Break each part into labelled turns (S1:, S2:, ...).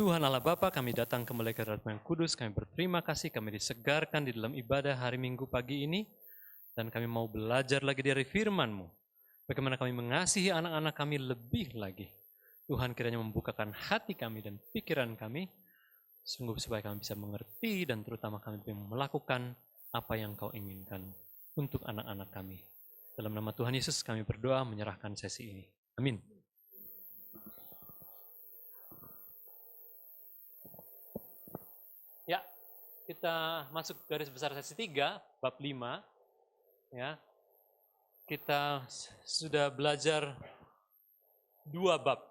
S1: Tuhan Allah Bapa, kami datang kembali ke hadirat yang kudus, kami berterima kasih, kami disegarkan di dalam ibadah hari Minggu pagi ini, dan kami mau belajar lagi dari firman-Mu. Bagaimana kami mengasihi anak-anak kami lebih lagi. Tuhan kiranya membukakan hati kami dan pikiran kami, sungguh supaya kami bisa mengerti dan terutama kami bisa melakukan apa yang Kau inginkan untuk anak-anak kami. Dalam nama Tuhan Yesus kami berdoa menyerahkan sesi ini. Amin. Ya, kita masuk garis besar sesi 3, bab 5. Ya. Kita sudah belajar 2 bab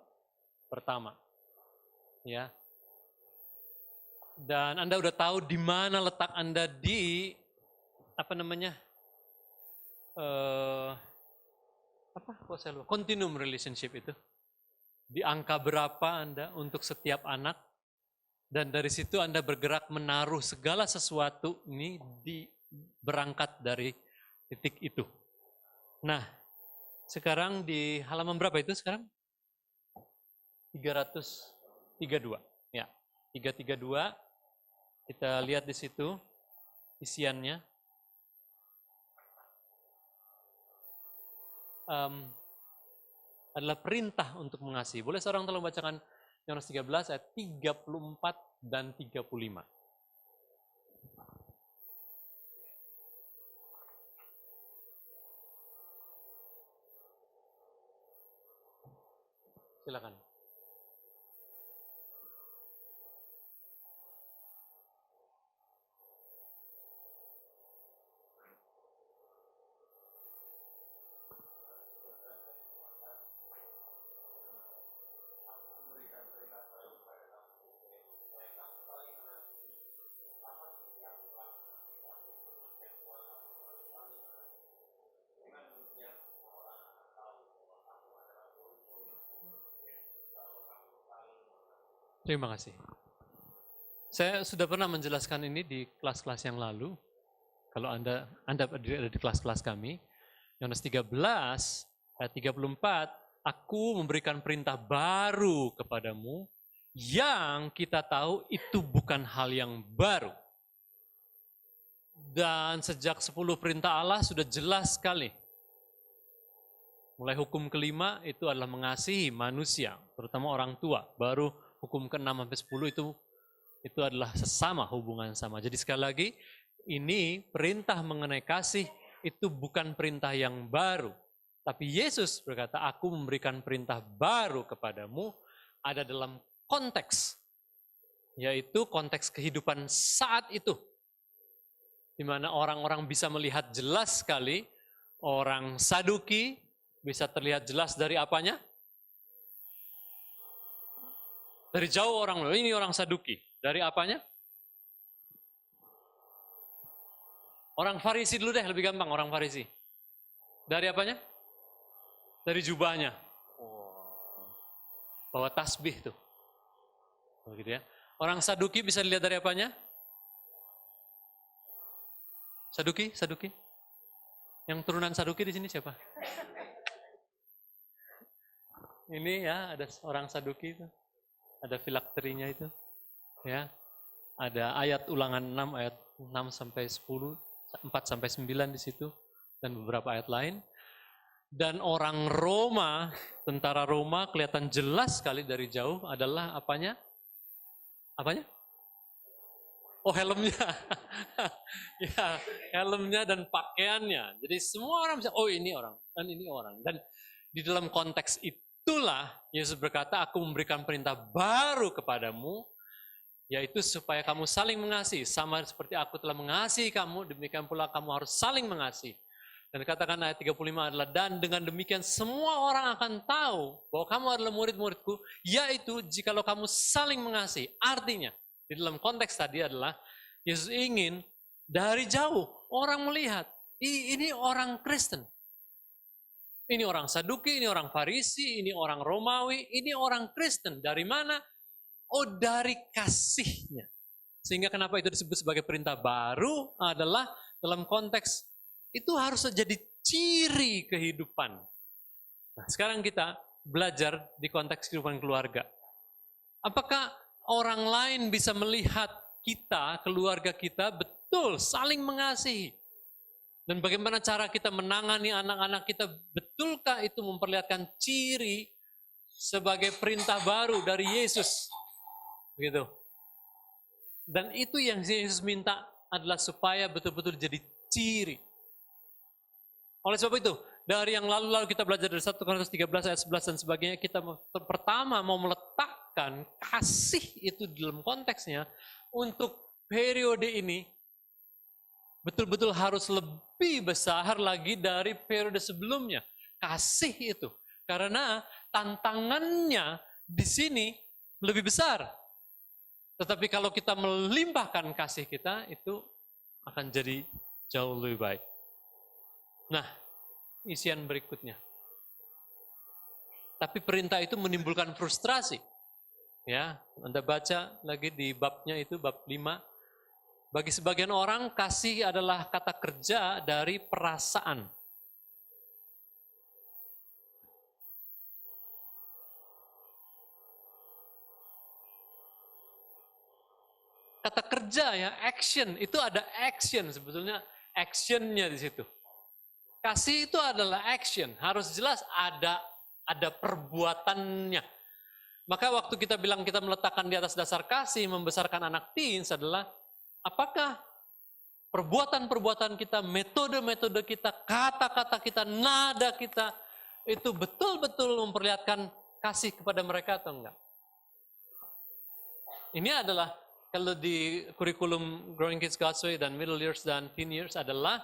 S1: pertama. Ya. Dan Anda udah tahu di mana letak Anda di continuum relationship itu. Di angka berapa Anda untuk setiap anak? Dan dari situ Anda bergerak menaruh segala sesuatu ini berangkat dari titik itu. Nah, sekarang di halaman berapa itu sekarang? 332. Ya, 332. Kita lihat di situ isiannya. Adalah perintah untuk mengasihi. Boleh seorang tolong bacakan Yohanes 13 ayat 34 dan 35. Silakan. Terima kasih. Saya sudah pernah menjelaskan ini di kelas-kelas yang lalu. Kalau Anda ada di kelas-kelas kami, Yohanes 13 ayat 34, aku memberikan perintah baru kepadamu yang kita tahu itu bukan hal yang baru. Dan sejak 10 perintah Allah sudah jelas sekali. Mulai hukum kelima itu adalah mengasihi manusia, terutama orang tua. Baru hukum ke-6 sampai 10 itu adalah sesama, hubungan sama. Jadi sekali lagi, ini perintah mengenai kasih itu bukan perintah yang baru. Tapi Yesus berkata, aku memberikan perintah baru kepadamu, ada dalam konteks. Yaitu konteks kehidupan saat itu. Di mana orang-orang bisa melihat jelas sekali, orang Saduki bisa terlihat jelas dari apanya? Dari jauh orang, ini orang Saduki. Dari apanya? Orang Farisi dulu deh, lebih gampang orang Farisi. Dari apanya? Dari jubahnya. Bawa tasbih tuh. Begitu ya. Orang Saduki bisa dilihat dari apanya? Saduki? Yang turunan Saduki di sini siapa? Ini ya, ada orang Saduki itu. Ada filakterinya itu. Ya. Ada ayat Ulangan 6 ayat 6 sampai 10, 4 sampai 9 di situ dan beberapa ayat lain. Dan orang Roma, tentara Roma kelihatan jelas sekali dari jauh adalah apanya? Apanya? Oh, helmnya. Ya, helmnya dan pakaiannya. Jadi semua orang bisa, oh ini orang, dan ini orang. Dan di dalam konteks itulah Yesus berkata, aku memberikan perintah baru kepadamu, yaitu supaya kamu saling mengasihi. Sama seperti aku telah mengasihi kamu, demikian pula kamu harus saling mengasihi. Dan katakan ayat 35 adalah, dan dengan demikian semua orang akan tahu bahwa kamu adalah murid-muridku, yaitu jikalau kamu saling mengasihi. Artinya, di dalam konteks tadi adalah, Yesus ingin dari jauh orang melihat, ini orang Kristen. Ini orang Saduki, ini orang Farisi, ini orang Romawi, ini orang Kristen. Dari mana? Oh, dari kasihnya. Sehingga kenapa itu disebut sebagai perintah baru adalah dalam konteks itu harus jadi ciri kehidupan. Nah, sekarang kita belajar di konteks kehidupan keluarga. Apakah orang lain bisa melihat kita, keluarga kita, betul saling mengasihi. Dan bagaimana cara kita menangani anak-anak kita, betulkah itu memperlihatkan ciri sebagai perintah baru dari Yesus? Gitu. Dan itu yang Yesus minta adalah supaya betul-betul jadi ciri. Oleh sebab itu, dari yang lalu-lalu kita belajar dari 1 Korintus 13 ayat 11 dan sebagainya, kita pertama mau meletakkan kasih itu dalam konteksnya untuk periode ini betul-betul harus lebih besar lagi dari periode sebelumnya. Kasih itu. Karena tantangannya di sini lebih besar. Tetapi kalau kita melimpahkan kasih kita, itu akan jadi jauh lebih baik. Nah, isian berikutnya. Tapi perintah itu menimbulkan frustrasi. Ya, Anda baca lagi di babnya itu, bab 5. Bagi sebagian orang, kasih adalah kata kerja dari perasaan. Kata kerja ya, action, itu ada action sebetulnya, actionnya di situ. Kasih itu adalah action, harus jelas ada perbuatannya. Maka waktu kita bilang kita meletakkan di atas dasar kasih, membesarkan anak teens adalah, apakah perbuatan-perbuatan kita, metode-metode kita, kata-kata kita, nada kita, itu betul-betul memperlihatkan kasih kepada mereka atau enggak? Ini adalah, kalau di kurikulum Growing Kids God's Way dan Middle Years dan Teen Years adalah,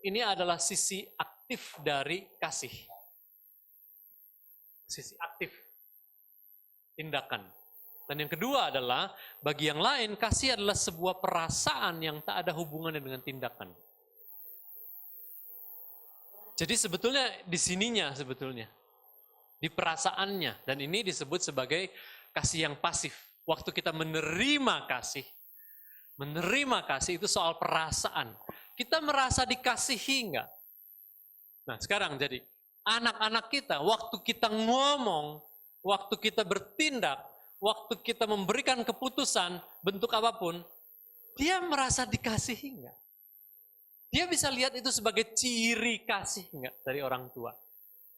S1: ini adalah sisi aktif dari kasih. Sisi aktif. Tindakan. Dan yang kedua adalah, bagi yang lain, kasih adalah sebuah perasaan yang tak ada hubungannya dengan tindakan. Jadi sebetulnya di sininya sebetulnya. Di perasaannya. Dan ini disebut sebagai kasih yang pasif. Waktu kita menerima kasih itu soal perasaan. Kita merasa dikasihi enggak? Nah sekarang jadi, anak-anak kita, waktu kita ngomong, waktu kita bertindak, waktu kita memberikan keputusan, bentuk apapun, dia merasa dikasihi enggak? Dia bisa lihat itu sebagai ciri kasih enggak dari orang tua?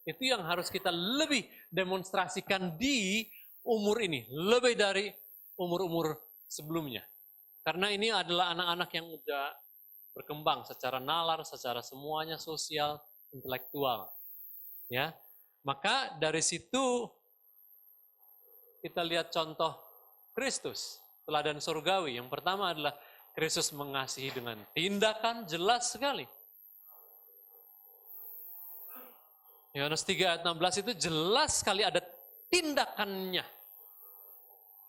S1: Itu yang harus kita lebih demonstrasikan di umur ini, lebih dari umur-umur sebelumnya. Karena ini adalah anak-anak yang udah berkembang secara nalar, secara semuanya sosial, intelektual. Ya. Maka dari situ kita lihat contoh Kristus, teladan surgawi. Yang pertama adalah Kristus mengasihi dengan tindakan jelas sekali. Yohanes 3 ayat 16 itu jelas sekali ada tindakannya.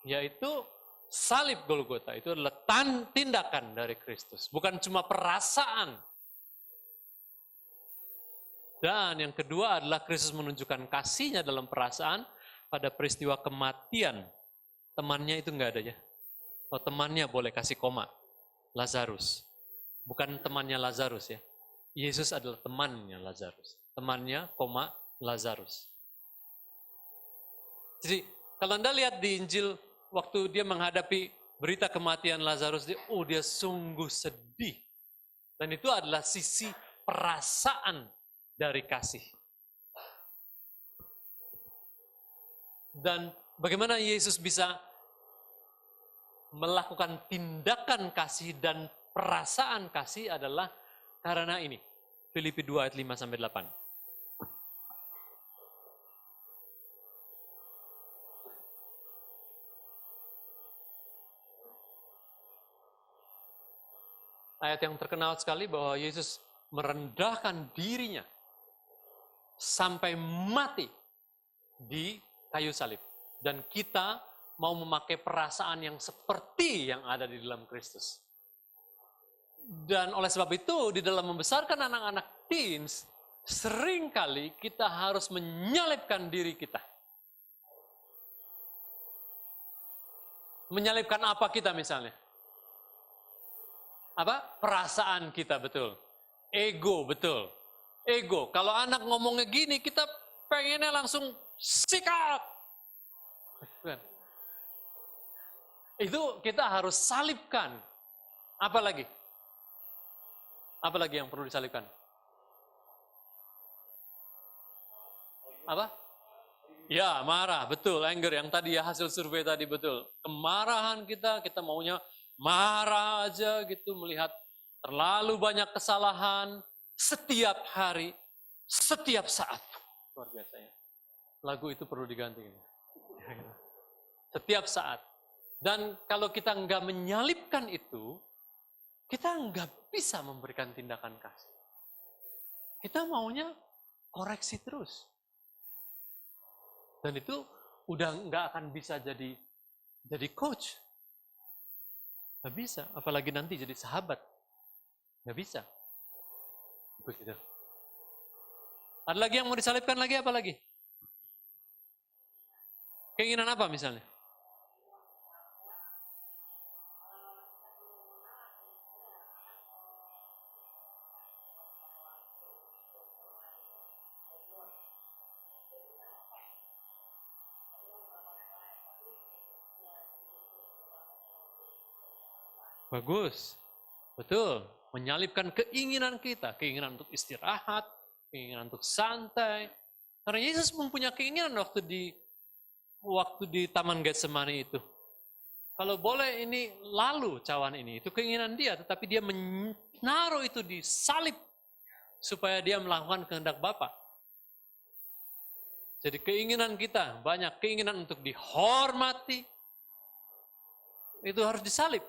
S1: Yaitu salib Golgota. Itu adalah tindakan dari Kristus. Bukan cuma perasaan. Dan yang kedua adalah Kristus menunjukkan kasihnya dalam perasaan pada peristiwa kematian. Temannya itu enggak ada ya. Oh, temannya boleh kasih koma. Lazarus. Bukan temannya Lazarus ya. Yesus adalah temannya Lazarus. Temannya, koma, Lazarus. Jadi, kalau Anda lihat di Injil, waktu dia menghadapi berita kematian Lazarus, dia sungguh sedih. Dan itu adalah sisi perasaan dari kasih. Dan bagaimana Yesus bisa melakukan tindakan kasih dan perasaan kasih adalah karena ini. Filipi 2 ayat 5-8. Ayat yang terkenal sekali bahwa Yesus merendahkan dirinya sampai mati di kayu salib. Dan kita mau memakai perasaan yang seperti yang ada di dalam Kristus. Dan oleh sebab itu, di dalam membesarkan anak-anak teens, seringkali kita harus menyalibkan diri kita. Menyalibkan apa kita misalnya? Apa? Perasaan kita, betul. Ego, betul. Ego. Kalau anak ngomongnya gini, kita pengennya langsung sikap. Itu kita harus salibkan. Apa lagi? Apa lagi yang perlu disalibkan? Apa? Ya, marah, betul. Anger yang tadi ya, hasil survei tadi, betul. Kemarahan kita maunya marah aja gitu, melihat terlalu banyak kesalahan setiap hari, setiap saat. Luar biasa ya. Lagu itu perlu diganti. Setiap saat. Dan kalau kita nggak menyalipkan itu, kita nggak bisa memberikan tindakan kasih. Kita maunya koreksi terus. Dan itu udah nggak akan bisa jadi coach. Nggak bisa, apalagi nanti jadi sahabat. Nggak bisa. Begitu. Ada lagi yang mau disalibkan lagi, apa lagi? Keinginan apa misalnya? Bagus, betul. Menyalipkan keinginan kita, keinginan untuk istirahat, keinginan untuk santai. Karena Yesus mempunyai keinginan waktu di Taman Getsemani itu. Kalau boleh ini lalu cawan ini, itu keinginan dia, tetapi dia menaruh itu di salib supaya dia melakukan kehendak Bapa. Jadi keinginan kita, banyak keinginan untuk dihormati, itu harus disalib.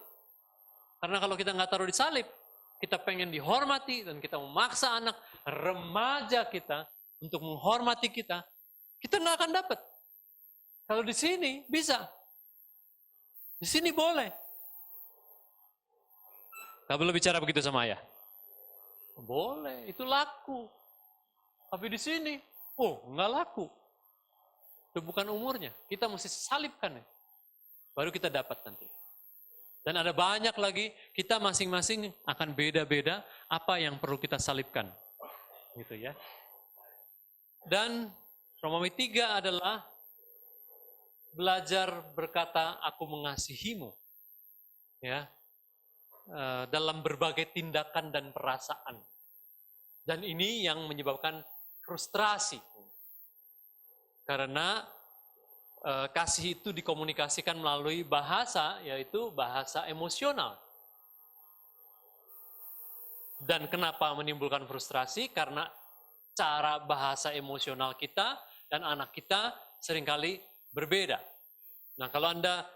S1: Karena kalau kita nggak taruh di salib, kita pengen dihormati dan kita memaksa anak remaja kita untuk menghormati kita nggak akan dapat. Kalau di sini bisa, di sini boleh. Nggak boleh bicara begitu sama ayah. Boleh, itu laku. Tapi di sini, nggak laku. Itu bukan umurnya. Kita mesti salibkan ya. Baru kita dapat nanti. Dan ada banyak lagi, kita masing-masing akan beda-beda apa yang perlu kita salibkan. Gitu ya. Dan Romawi 3 adalah belajar berkata, aku mengasihimu. Ya. Dalam berbagai tindakan dan perasaan. Dan ini yang menyebabkan frustrasi. Karena kasih itu dikomunikasikan melalui bahasa, yaitu bahasa emosional. Dan kenapa menimbulkan frustrasi? Karena cara bahasa emosional kita dan anak kita seringkali berbeda. Nah, kalau Anda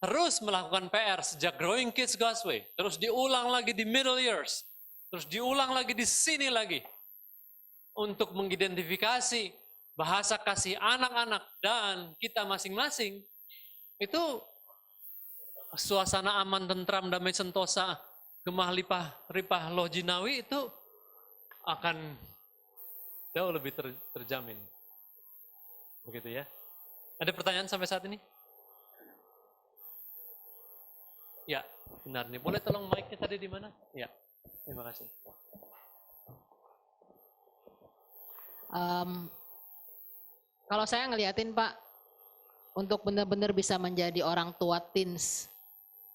S1: terus melakukan PR sejak Growing Kids God's Way, terus diulang lagi di middle years, terus diulang lagi di sini lagi, untuk mengidentifikasi bahasa kasih anak-anak dan kita masing-masing, itu suasana aman, tentram, damai, sentosa, gemah, ripah, loh jinawi itu akan jauh lebih terjamin. Begitu ya. Ada pertanyaan sampai saat ini? Ya, benar nih. Boleh tolong mic-nya tadi di mana? Ya, terima kasih.
S2: Kalau saya ngeliatin Pak, untuk benar-benar bisa menjadi orang tua teens,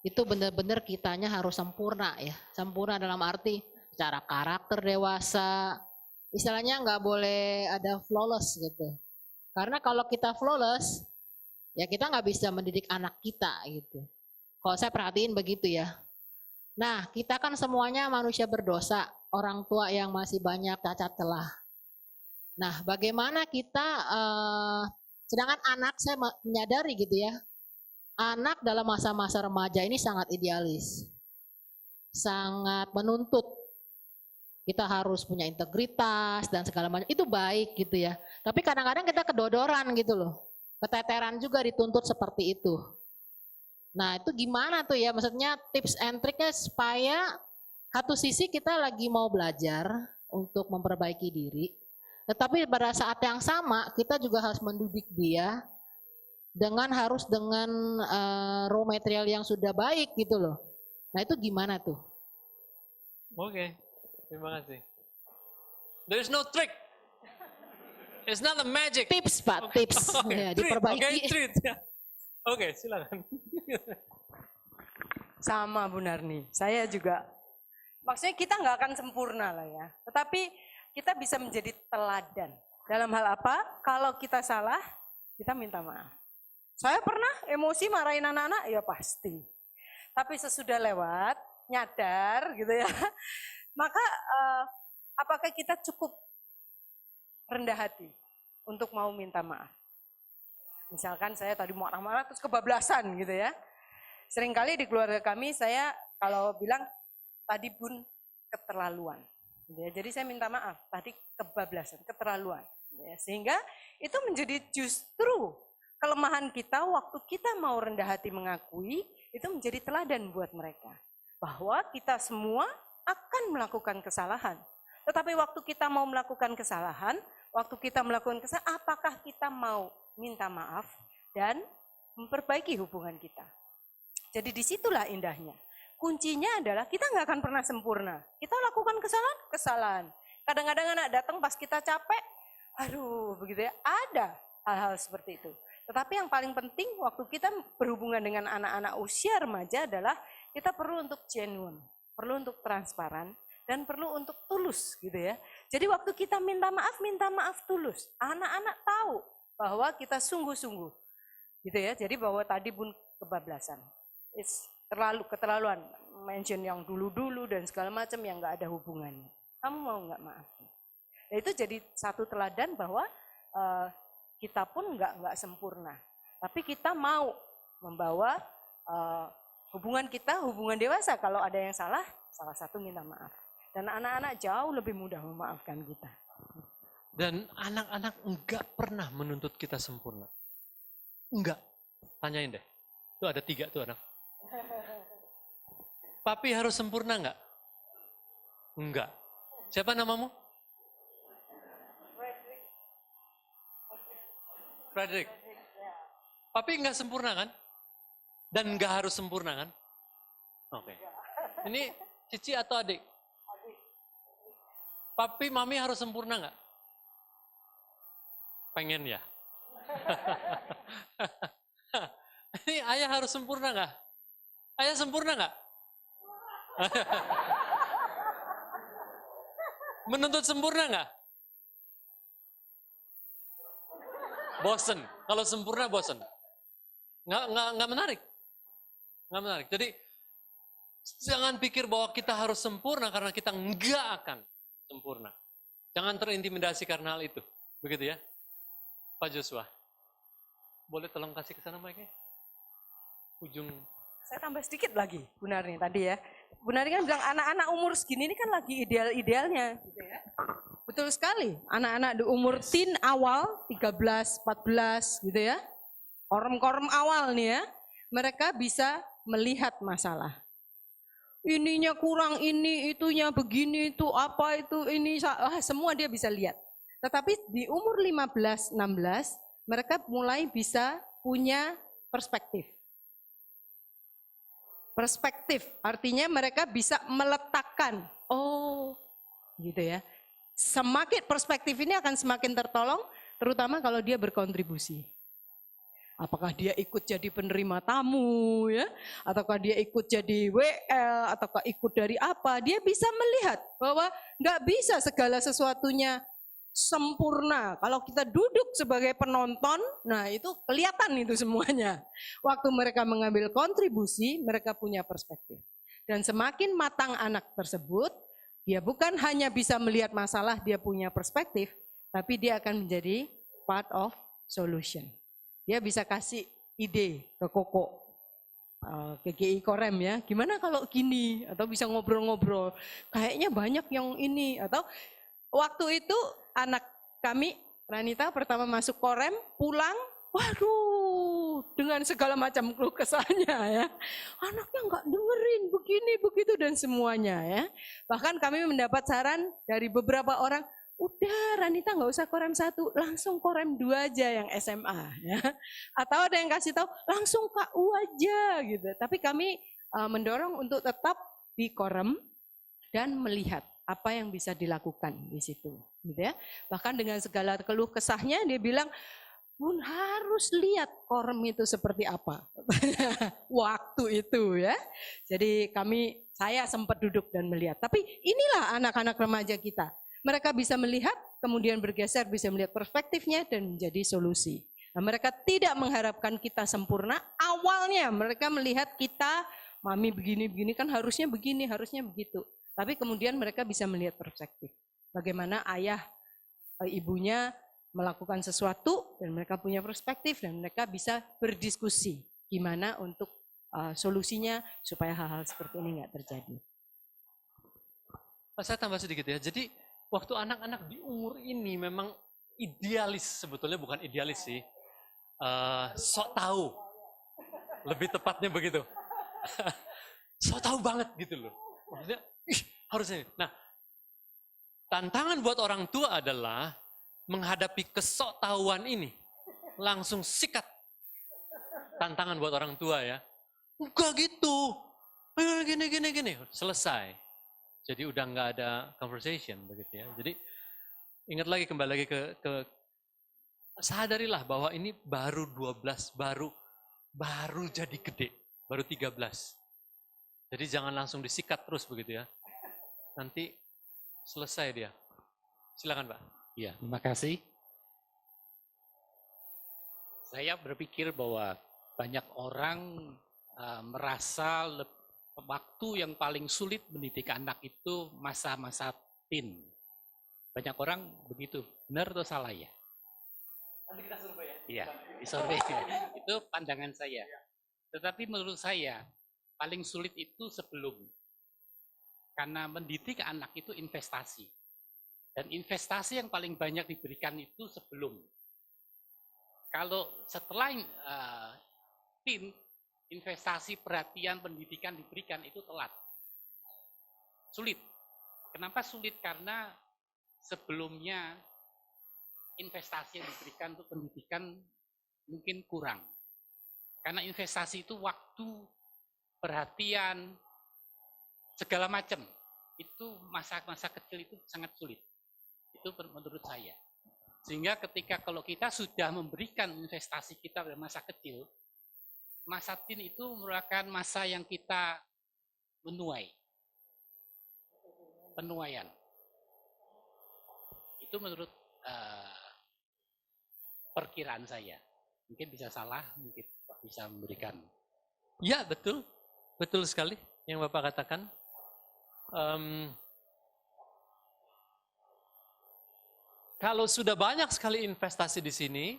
S2: itu benar-benar kitanya harus sempurna ya. Sempurna dalam arti secara karakter dewasa, istilahnya nggak boleh ada flawless gitu. Karena kalau kita flawless, ya kita nggak bisa mendidik anak kita gitu. Kalau saya perhatiin begitu ya. Nah, kita kan semuanya manusia berdosa, orang tua yang masih banyak cacat celah. Nah, bagaimana kita, sedangkan anak saya menyadari gitu ya, anak dalam masa-masa remaja ini sangat idealis, sangat menuntut. Kita harus punya integritas dan segala macam, itu baik gitu ya. Tapi kadang-kadang kita kedodoran gitu loh, keteteran juga dituntut seperti itu. Nah itu gimana tuh ya, maksudnya tips and triknya supaya satu sisi kita lagi mau belajar untuk memperbaiki diri, tetapi pada saat yang sama kita juga harus mendidik dia dengan raw material yang sudah baik gitu loh. Nah itu gimana tuh?
S1: Oke, terima kasih. There's no trick. It's not a magic.
S2: Tips Pak, tips. Ya, diperbaiki.
S1: Oke, treat. Oke, silakan.
S3: Sama Bu Narni, saya juga. Maksudnya kita nggak akan sempurna lah ya. Tetapi kita bisa menjadi teladan. Dalam hal apa? Kalau kita salah, kita minta maaf. Saya pernah emosi marahin anak-anak, ya pasti. Tapi sesudah lewat, nyadar gitu ya. Maka apakah kita cukup rendah hati untuk mau minta maaf? Misalkan saya tadi marah-marah terus kebablasan gitu ya. Seringkali di keluarga kami saya kalau bilang tadi Bun keterlaluan. Gitu ya. Jadi saya minta maaf, tadi kebablasan, keterlaluan. Gitu ya. Sehingga itu menjadi justru kelemahan kita waktu kita mau rendah hati mengakui, itu menjadi teladan buat mereka. Bahwa kita semua akan melakukan kesalahan. Tetapi waktu kita mau melakukan kesalahan, apakah kita mau minta maaf dan memperbaiki hubungan kita. Jadi disitulah indahnya. Kuncinya adalah kita nggak akan pernah sempurna. Kita lakukan kesalahan. Kadang-kadang anak datang pas kita capek, aduh begitu ya, ada hal-hal seperti itu. Tetapi yang paling penting waktu kita berhubungan dengan anak-anak usia remaja adalah kita perlu untuk genuine, perlu untuk transparan, dan perlu untuk tulus gitu ya. Jadi waktu kita minta maaf tulus. Anak-anak tahu bahwa kita sungguh-sungguh gitu ya. Jadi bahwa tadi Bun kebablasan. Keterlaluan, mention yang dulu-dulu dan segala macam yang nggak ada hubungannya. Kamu mau nggak maaf? Nah, itu jadi satu teladan bahwa kita pun nggak sempurna, tapi kita mau membawa hubungan kita, hubungan dewasa. Kalau ada yang salah satu minta maaf. Dan anak-anak jauh lebih mudah memaafkan kita.
S1: Dan anak-anak enggak pernah menuntut kita sempurna. Enggak. Tanyain deh. Tuh ada 3 tuh anak. Papi harus sempurna enggak? Enggak. Siapa namamu? Frederick. Papi enggak sempurna kan? Dan enggak harus sempurna kan? Oke. Ini Cici atau adik? Papi, mami harus sempurna enggak? Pengen ya? Ini ayah harus sempurna enggak? Ayah sempurna enggak? Menuntut sempurna enggak? Bosen. Kalau sempurna bosen. Enggak menarik. Enggak menarik. Jadi jangan pikir bahwa kita harus sempurna karena kita enggak akan sempurna. Jangan terintimidasi karena hal itu. Begitu ya. Pak Joshua. Boleh tolong kasih ke sana mic-nya? Ujung.
S3: Saya tambah sedikit lagi, Bu Narni tadi ya. Bu Narni kan bilang anak-anak umur segini ini kan lagi ideal-idealnya. Gitu ya. Betul sekali, anak-anak di umur teen awal, 13, 14 gitu ya. Korem-korem awal nih ya, mereka bisa melihat masalah. Ininya kurang, ini, itunya begini, itu apa, itu, ini, semua dia bisa lihat. Tetapi di umur 15, 16, mereka mulai bisa punya perspektif. Perspektif artinya mereka bisa meletakkan, oh gitu ya. Semakin perspektif ini akan semakin tertolong, terutama kalau dia berkontribusi. Apakah dia ikut jadi penerima tamu ya, ataukah dia ikut jadi WL, ataukah ikut dari apa, dia bisa melihat bahwa nggak bisa segala sesuatunya sempurna. Kalau kita duduk sebagai penonton, nah itu kelihatan itu semuanya. Waktu mereka mengambil kontribusi, mereka punya perspektif. Dan semakin matang anak tersebut, dia bukan hanya bisa melihat masalah, dia punya perspektif, tapi dia akan menjadi part of solution. Dia bisa kasih ide ke Koko, ke GI Korem ya, gimana kalau gini, atau bisa ngobrol-ngobrol, kayaknya banyak yang ini, atau waktu itu anak kami, Ranita pertama masuk Korem, pulang, waduh, dengan segala macam keluh kesahnya ya. Anaknya nggak dengerin, begini, begitu, dan semuanya ya. Bahkan kami mendapat saran dari beberapa orang, udah Ranita nggak usah Korem 1, langsung Korem 2 aja yang SMA. Ya. Atau ada yang kasih tahu, langsung KU aja gitu. Tapi kami mendorong untuk tetap di Korem dan melihat apa yang bisa dilakukan di situ, gitu ya. Bahkan dengan segala keluh kesahnya dia bilang, Bun harus lihat korem itu seperti apa waktu itu ya. Jadi saya sempat duduk dan melihat. Tapi inilah anak-anak remaja kita. Mereka bisa melihat, kemudian bergeser, bisa melihat perspektifnya dan menjadi solusi. Nah, mereka tidak mengharapkan kita sempurna. Awalnya mereka melihat kita, mami begini-begini kan harusnya begini, harusnya begitu. Tapi kemudian mereka bisa melihat perspektif. Bagaimana ayah, ibunya melakukan sesuatu dan mereka punya perspektif dan mereka bisa berdiskusi gimana untuk solusinya supaya hal-hal seperti ini nggak terjadi.
S1: Saya tambah sedikit ya. Jadi waktu anak-anak di umur ini memang idealis, sebetulnya bukan idealis sih. Sok tahu. Lebih tepatnya begitu. Sok tahu banget gitu loh. Maksudnya harusnya. Nah, tantangan buat orang tua adalah menghadapi kesoktahuan ini, langsung sikat. Tantangan buat orang tua ya. Enggak gitu. Gini. Selesai. Jadi udah nggak ada conversation begitu ya. Jadi ingat lagi, kembali lagi ke sadarilah bahwa ini baru 12, baru jadi gede, baru 13. Jadi jangan langsung disikat terus begitu ya. Nanti selesai dia. Silakan Pak.
S4: Ya, terima kasih. Saya berpikir bahwa banyak orang merasa waktu yang paling sulit mendidik anak itu masa-masa teen. Banyak orang begitu. Benar atau salah ya?
S1: Nanti kita survei ya.
S4: Iya, di survei. Itu pandangan saya. Tetapi menurut saya paling sulit itu sebelum. Karena mendidik anak itu investasi. Dan investasi yang paling banyak diberikan itu sebelum. Kalau setelah teen, investasi, perhatian, pendidikan diberikan itu telat. Sulit. Kenapa sulit? Karena sebelumnya investasi yang diberikan untuk pendidikan mungkin kurang. Karena investasi itu waktu, perhatian, segala macam. Itu masa-masa kecil itu sangat sulit. Itu menurut saya. Sehingga ketika kalau kita sudah memberikan investasi kita pada masa kecil, masa teen itu merupakan masa yang kita menuai. Penuaian. Itu menurut perkiraan saya. Mungkin bisa salah, mungkin bisa memberikan.
S1: Ya, betul. Betul sekali yang Bapak katakan. Kalau sudah banyak sekali investasi di sini,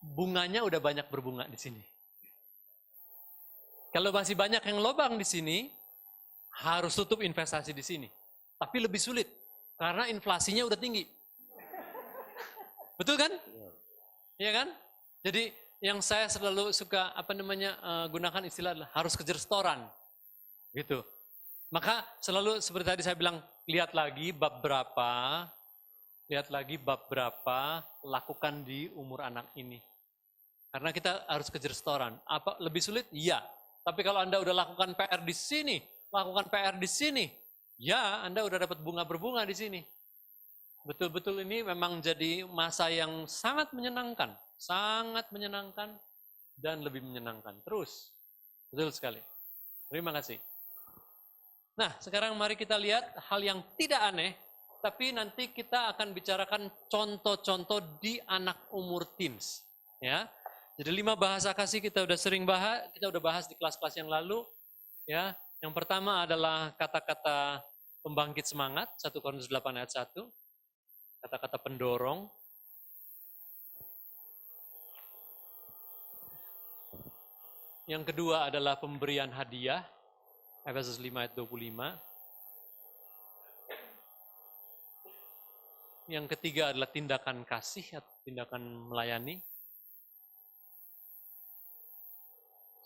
S1: bunganya udah banyak berbunga di sini. Kalau masih banyak yang lobang di sini, harus tutup investasi di sini. Tapi lebih sulit, karena inflasinya udah tinggi. Betul kan? Iya kan? Jadi yang saya selalu suka gunakan istilah adalah harus kejar setoran. Gitu. Maka selalu seperti tadi saya bilang, lihat lagi bab berapa, lakukan di umur anak ini. Karena kita harus kejar setoran. Apa lebih sulit? Iya. Tapi kalau Anda udah lakukan PR di sini, ya Anda udah dapat bunga berbunga di sini. Betul-betul ini memang jadi masa yang sangat menyenangkan dan lebih menyenangkan terus. Betul sekali. Terima kasih. Nah, sekarang mari kita lihat hal yang tidak aneh, tapi nanti kita akan bicarakan contoh-contoh di anak umur teens. Ya, jadi 5 bahasa kasih kita udah bahas di kelas-kelas yang lalu. Ya, yang pertama adalah kata-kata pembangkit semangat, 1 Korintus 8 ayat 1. Kata-kata pendorong. Yang kedua adalah pemberian hadiah, Efesus 5 ayat 25. Yang ketiga adalah tindakan kasih atau tindakan melayani.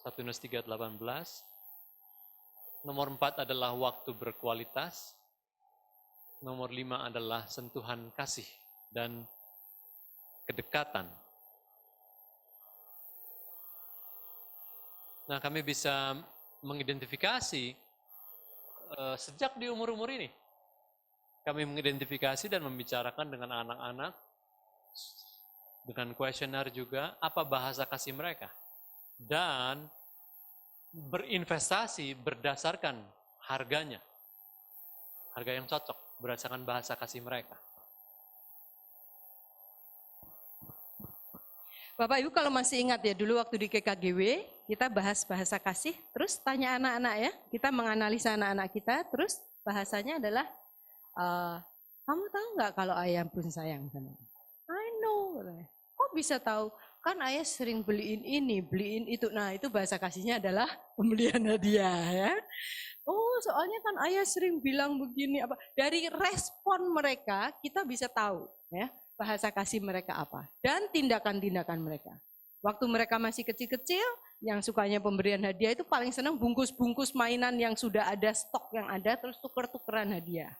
S1: 1 Yohanes 3 ayat 18. Nomor 4 adalah waktu berkualitas. Nomor 5 adalah sentuhan kasih dan kedekatan. Nah, kami bisa mengidentifikasi sejak di umur-umur ini. Kami mengidentifikasi dan membicarakan dengan anak-anak dengan kuesioner juga apa bahasa kasih mereka. Dan berinvestasi berdasarkan harganya. Harga yang cocok berdasarkan bahasa kasih mereka.
S3: Bapak Ibu kalau masih ingat ya dulu waktu di KKGW kita bahas bahasa kasih, terus tanya anak-anak ya, kita menganalisa anak-anak kita, terus bahasanya adalah kamu tahu nggak kalau ayah pun sayang sama kamu? I know. Kok bisa tahu? Kan ayah sering beliin ini, beliin itu. Nah itu bahasa kasihnya adalah pembelian hadiah ya. Oh soalnya kan ayah sering bilang begini apa. Dari respon mereka kita bisa tahu ya bahasa kasih mereka apa dan tindakan-tindakan mereka. Waktu mereka masih kecil-kecil, yang sukanya pemberian hadiah itu paling senang bungkus-bungkus mainan yang sudah ada, stok yang ada, terus tuker-tukeran hadiah.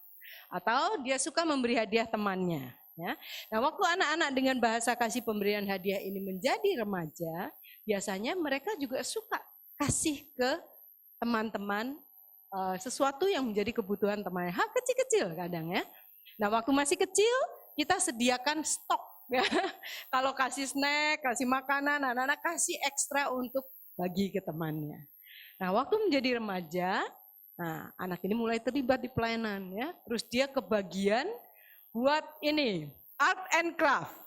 S3: Atau dia suka memberi hadiah temannya. Ya. Nah waktu anak-anak dengan bahasa kasih pemberian hadiah ini menjadi remaja, biasanya mereka juga suka kasih ke teman-teman sesuatu yang menjadi kebutuhan temannya. Hal kecil-kecil kadang ya. Nah waktu masih kecil, kita sediakan stok ya. Kalau kasih snack, kasih makanan, anak-anak kasih ekstra untuk bagi ke temannya. Nah, waktu menjadi remaja, nah anak ini mulai terlibat di pelayanan ya. Terus dia kebagian buat ini, art and craft.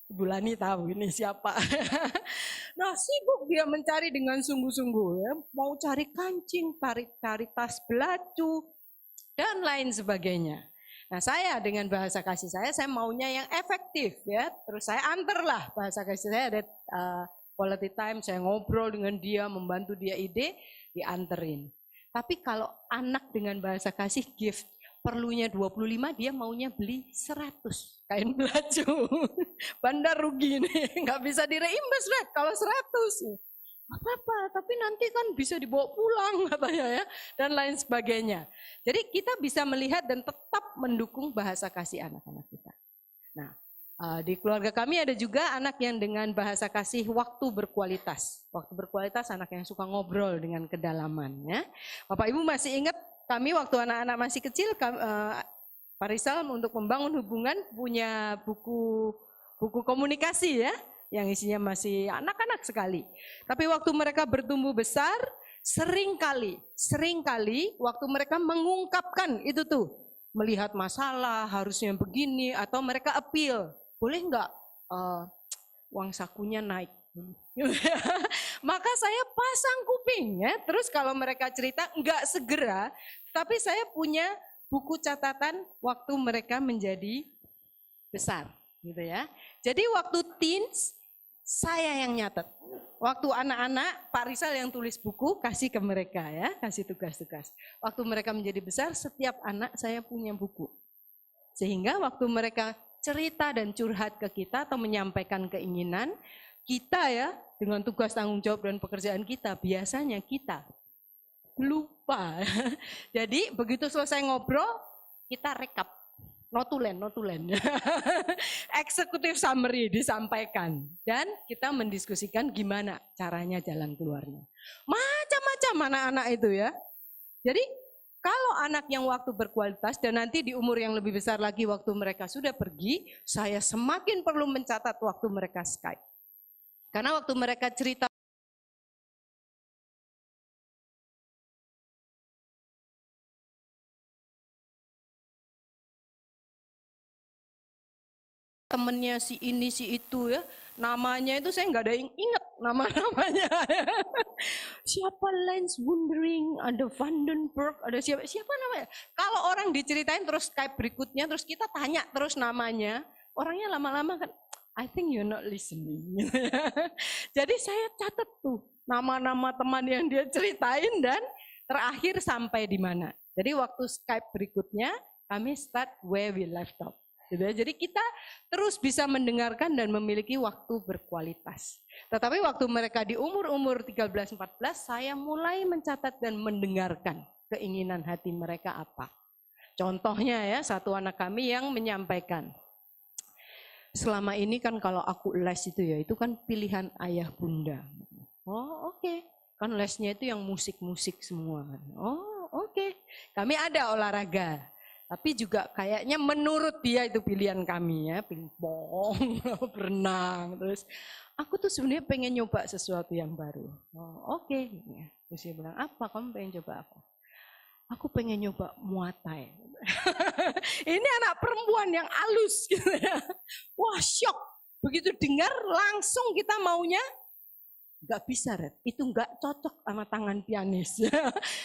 S3: Ibu Lani tahu ini siapa. Nah, sibuk dia mencari dengan sungguh-sungguh ya, mau cari kancing, cari tas belacu dan lain sebagainya. Nah saya dengan bahasa kasih saya maunya yang efektif ya. Terus saya antarlah bahasa kasih saya ada quality time, saya ngobrol dengan dia, membantu dia ide, dianterin. Tapi kalau anak dengan bahasa kasih gift, perlunya 25, dia maunya beli 100 kain belacu. Bandar rugi nih, nggak bisa direimbas kalau 100. Apa-apa, tapi nanti kan bisa dibawa pulang katanya ya, dan lain sebagainya. Jadi kita bisa melihat dan tetap mendukung bahasa kasih anak-anak kita. Nah, di keluarga kami ada juga anak yang dengan bahasa kasih waktu berkualitas. Waktu berkualitas anak yang suka ngobrol dengan kedalaman ya. Bapak Ibu masih ingat kami waktu anak-anak masih kecil, Pak Rizal untuk membangun hubungan punya buku komunikasi ya, yang isinya masih anak-anak sekali. Tapi waktu mereka bertumbuh besar, seringkali waktu mereka mengungkapkan itu tuh, melihat masalah harusnya begini, atau mereka appeal, boleh nggak uang sakunya naik? Maka saya pasang kuping ya. Terus kalau mereka cerita nggak segera, tapi saya punya buku catatan waktu mereka menjadi besar, gitu ya. Jadi waktu teens saya yang nyatet. Waktu anak-anak, Pak Rizal yang tulis buku, kasih ke mereka ya, kasih tugas-tugas. Waktu mereka menjadi besar, setiap anak saya punya buku. Sehingga waktu mereka cerita dan curhat ke kita atau menyampaikan keinginan, kita ya dengan tugas tanggung jawab dan pekerjaan kita, biasanya kita lupa. Jadi begitu selesai ngobrol, kita rekap. Notulen. Executive summary disampaikan. Dan kita mendiskusikan gimana caranya jalan keluarnya. Macam-macam anak-anak itu ya. Jadi kalau anak yang waktu berkualitas dan nanti di umur yang lebih besar lagi waktu mereka sudah pergi, saya semakin perlu mencatat waktu mereka Skype. Karena waktu mereka cerita temennya si ini si itu ya, namanya itu saya nggak ada yang ingat nama-namanya. Siapa Lance Wundering, ada Vandenberg, ada siapa namanya. Kalau orang diceritain terus Skype berikutnya, terus kita tanya terus namanya, orangnya lama-lama kan, I think you're not listening. Jadi saya catat tuh nama-nama teman yang dia ceritain dan terakhir sampai di mana. Jadi waktu Skype berikutnya kami start where we left off. Jadi kita terus bisa mendengarkan dan memiliki waktu berkualitas. Tetapi waktu mereka di umur 13-14, saya mulai mencatat dan mendengarkan keinginan hati mereka apa. Contohnya ya, satu anak kami yang menyampaikan, selama ini kan kalau aku les itu kan pilihan ayah bunda. Oh oke. Kan lesnya itu yang musik-musik semua. Oh oke. Kami ada olahraga. Tapi juga kayaknya menurut dia itu pilihan kami ya, pingpong, berenang, terus aku tuh sebenarnya pengen nyoba sesuatu yang baru. Oh, oke. Terus dia bilang, apa kamu pengen coba apa? Aku pengen nyoba Muay Thai. Ini anak perempuan yang halus gitu ya. Wah, shock. Begitu dengar langsung kita maunya nggak bisa, Red. Itu nggak cocok sama tangan pianis.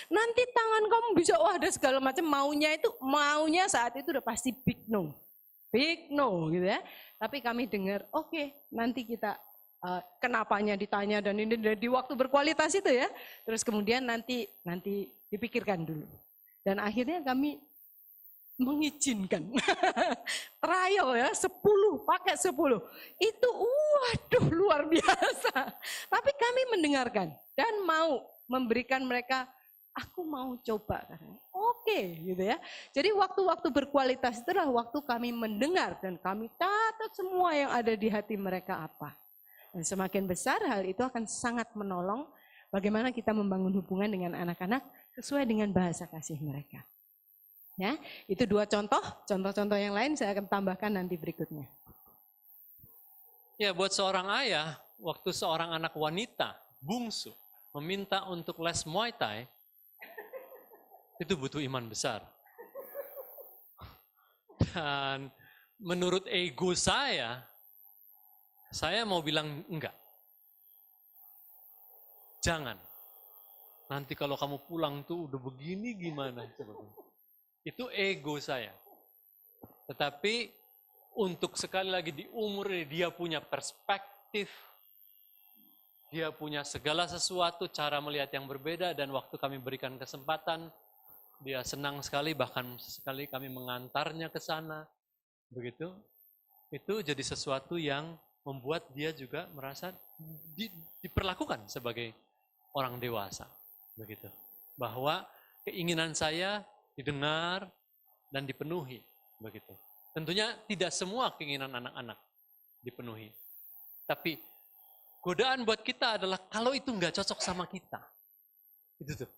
S3: Nanti tangan kamu bisa, wah ada segala macam. Maunya saat itu udah pasti big no. Big no gitu ya. Tapi kami dengar, oke, nanti kita kenapanya ditanya dan ini di waktu berkualitas itu ya. Terus kemudian nanti dipikirkan dulu. Dan akhirnya kami mengizinkan trial ya 10 pakai 10 itu waduh luar biasa, tapi kami mendengarkan dan mau memberikan mereka, aku mau coba, oke gitu ya. Jadi waktu-waktu berkualitas itulah waktu kami mendengar dan kami catat semua yang ada di hati mereka apa, dan semakin besar hal itu akan sangat menolong bagaimana kita membangun hubungan dengan anak-anak sesuai dengan bahasa kasih mereka. Ya, itu 2 contoh yang lain saya akan tambahkan nanti berikutnya.
S1: Ya, buat seorang ayah, waktu seorang anak wanita bungsu meminta untuk les Muay Thai, itu butuh iman besar. Dan menurut ego saya mau bilang enggak. Jangan. Nanti kalau kamu pulang tuh udah begini gimana? Itu ego saya. Tetapi untuk sekali lagi di umur ini dia punya perspektif, dia punya segala sesuatu, cara melihat yang berbeda, dan waktu kami berikan kesempatan, dia senang sekali, bahkan sekali kami mengantarnya ke sana. Begitu. Itu jadi sesuatu yang membuat dia juga merasa diperlakukan sebagai orang dewasa. Begitu. Bahwa keinginan saya didengar dan dipenuhi, begitu. Tentunya tidak semua keinginan anak-anak dipenuhi. Tapi godaan buat kita adalah kalau itu nggak cocok sama kita. Itu tuh.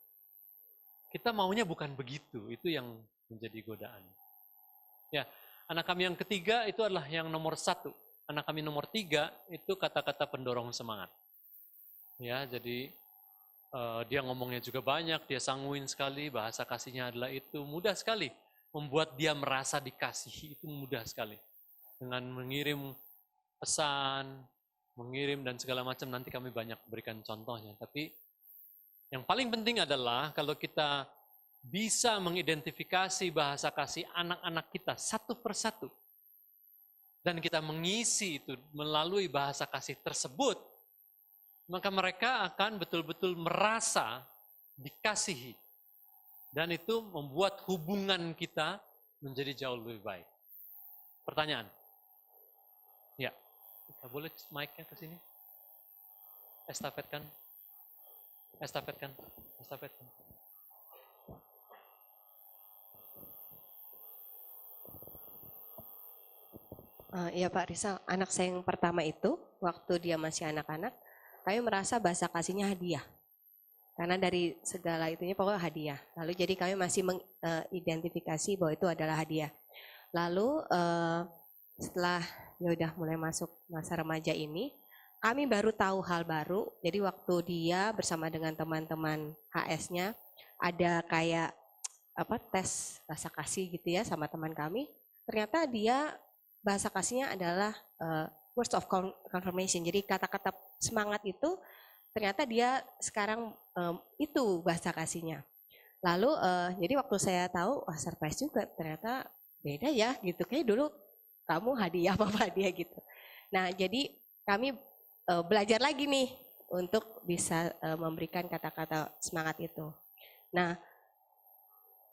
S1: Kita maunya bukan begitu, itu yang menjadi godaan. Ya, anak kami yang ketiga itu adalah yang nomor 1. Anak kami nomor 3 itu kata-kata pendorong semangat. Ya, jadi dia ngomongnya juga banyak, dia sanguin sekali, bahasa kasihnya adalah itu, mudah sekali membuat dia merasa dikasihi, itu mudah sekali. Dengan mengirim pesan, mengirim dan segala macam, nanti kami banyak berikan contohnya. Tapi yang paling penting adalah kalau kita bisa mengidentifikasi bahasa kasih anak-anak kita satu persatu, dan kita mengisi itu melalui bahasa kasih tersebut, maka mereka akan betul-betul merasa dikasihi. Dan itu membuat hubungan kita menjadi jauh lebih baik. Pertanyaan? Ya, kita boleh mic-nya ke sini? Estafetkan.
S5: Iya Pak Rizal, anak saya yang pertama itu, waktu dia masih anak-anak, kami merasa bahasa kasihnya hadiah. Karena dari segala itunya pokoknya hadiah. Lalu jadi kami masih mengidentifikasi bahwa itu adalah hadiah. Lalu setelah dia udah mulai masuk masa remaja ini, kami baru tahu hal baru. Jadi waktu dia bersama dengan teman-teman HS-nya, ada kayak tes rasa kasih gitu ya sama teman kami. Ternyata dia bahasa kasihnya adalah words of confirmation. Jadi kata-kata semangat itu ternyata dia sekarang itu bahasa kasihnya. Lalu jadi waktu saya tahu, wah surprise juga, ternyata beda ya gitu. Kayak dulu kamu hadiah apa dia gitu. Nah jadi kami belajar lagi nih untuk bisa memberikan kata-kata semangat itu. Nah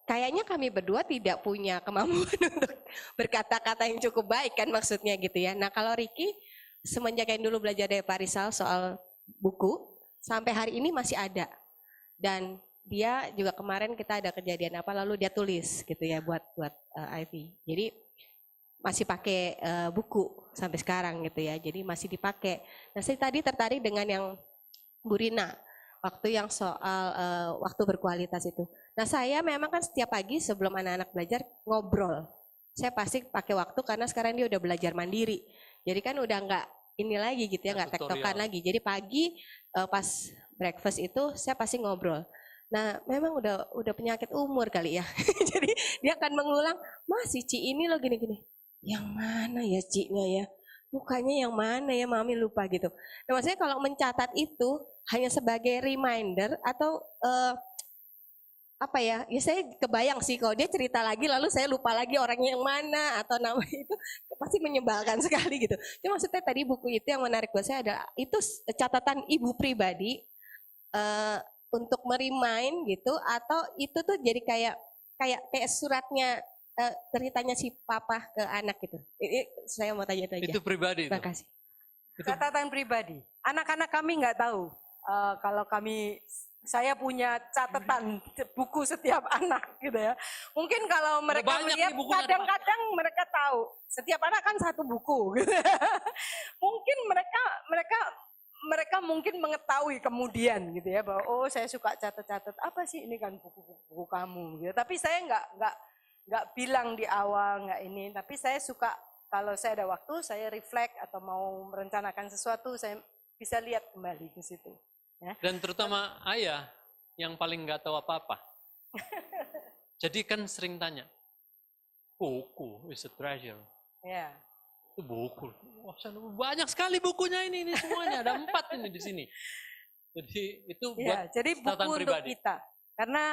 S5: kayaknya kami berdua tidak punya kemampuan untuk berkata-kata yang cukup baik kan maksudnya gitu ya. Nah kalau Ricky semenjak yang dulu belajar dari Pak Rizal soal buku, sampai hari ini masih ada. Dan dia juga kemarin kita ada kejadian apa lalu dia tulis gitu ya buat Ivy. Jadi masih pakai buku sampai sekarang gitu ya. Jadi masih dipakai. Nah saya tadi tertarik dengan yang Bu Rina. waktu yang soal waktu berkualitas itu. Nah saya memang kan setiap pagi sebelum anak-anak belajar ngobrol. Saya pasti pakai waktu karena sekarang dia udah belajar mandiri. Jadi kan udah nggak ini lagi gitu ya, nggak tektokan
S1: Tutorial.
S5: lagi. Jadi pagi pas breakfast itu saya pasti ngobrol. Nah memang udah penyakit umur kali ya. Jadi dia akan mengulang, "Mas si Ci ini loh gini-gini." Yang mana ya Ci-nya ya? Mukanya yang mana ya, Mami lupa gitu. Nah maksudnya kalau mencatat itu hanya sebagai reminder atau apa ya, ya saya kebayang sih kalau dia cerita lagi lalu saya lupa lagi orangnya yang mana atau nama itu pasti menyebalkan sekali gitu. Cuma maksudnya tadi buku itu yang menarik buat saya adalah itu catatan ibu pribadi untuk merimain gitu atau itu tuh jadi kayak suratnya ceritanya si papa ke anak gitu. Ini saya mau tanya itu aja.
S1: Itu pribadi.
S5: Terima kasih.
S3: Catatan pribadi. Anak-anak kami nggak tahu kalau saya punya catatan buku setiap anak gitu ya. Mungkin kalau mereka
S1: banyak
S3: melihat
S1: nih bukunya,
S3: kadang-kadang mereka tahu setiap anak kan satu buku gitu. Mungkin mereka mungkin mengetahui kemudian gitu ya bahwa oh saya suka catat-catat apa sih ini kan buku kamu gitu. Tapi saya nggak bilang di awal nggak ini. Tapi saya suka kalau saya ada waktu saya reflect atau mau merencanakan sesuatu saya bisa lihat kembali ke situ. Ya.
S1: Dan terutama ayah yang paling nggak tahu apa-apa. Jadi kan sering tanya, buku is a treasure.
S3: Ya.
S1: Itu buku. Wah, banyak sekali bukunya ini semuanya. Ada 4 ini di sini. Jadi itu buat
S3: jadi buku
S1: catatan
S3: untuk
S1: pribadi.
S3: kita. Karena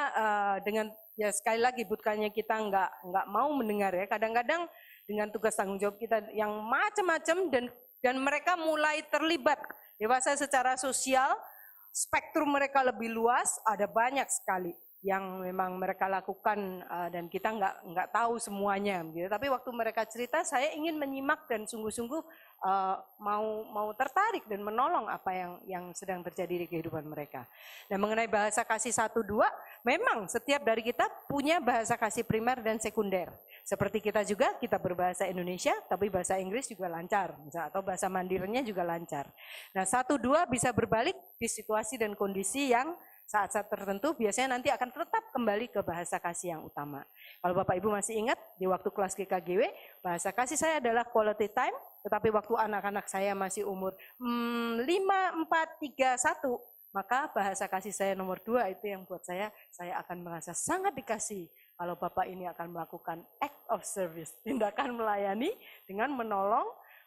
S3: dengan ya sekali lagi bukannya kita nggak mau mendengar ya. Kadang-kadang dengan tugas tanggung jawab kita yang macam-macam dan mereka mulai terlibat dewasa secara sosial. Spektrum mereka lebih luas, ada banyak sekali yang memang mereka lakukan dan kita nggak tahu semuanya. Gitu. Tapi waktu mereka cerita, saya ingin menyimak dan sungguh-sungguh mau tertarik dan menolong apa yang sedang terjadi di kehidupan mereka. Nah mengenai bahasa kasih 1, 2, memang setiap dari kita punya bahasa kasih primer dan sekunder. Seperti kita juga, kita berbahasa Indonesia, tapi bahasa Inggris juga lancar, misalnya, atau bahasa Mandarinnya juga lancar. Nah 1, 2 bisa berbalik di situasi dan kondisi yang saat-saat tertentu biasanya nanti akan tetap kembali ke bahasa kasih yang utama. Kalau Bapak Ibu masih ingat, di waktu kelas GKGW, bahasa kasih saya adalah quality time, tetapi waktu anak-anak saya masih umur 5, 4, 3, 1, maka bahasa kasih saya nomor 2 itu yang buat saya akan merasa sangat dikasih. Kalau Bapak ini akan melakukan act of service, tindakan melayani dengan menolong,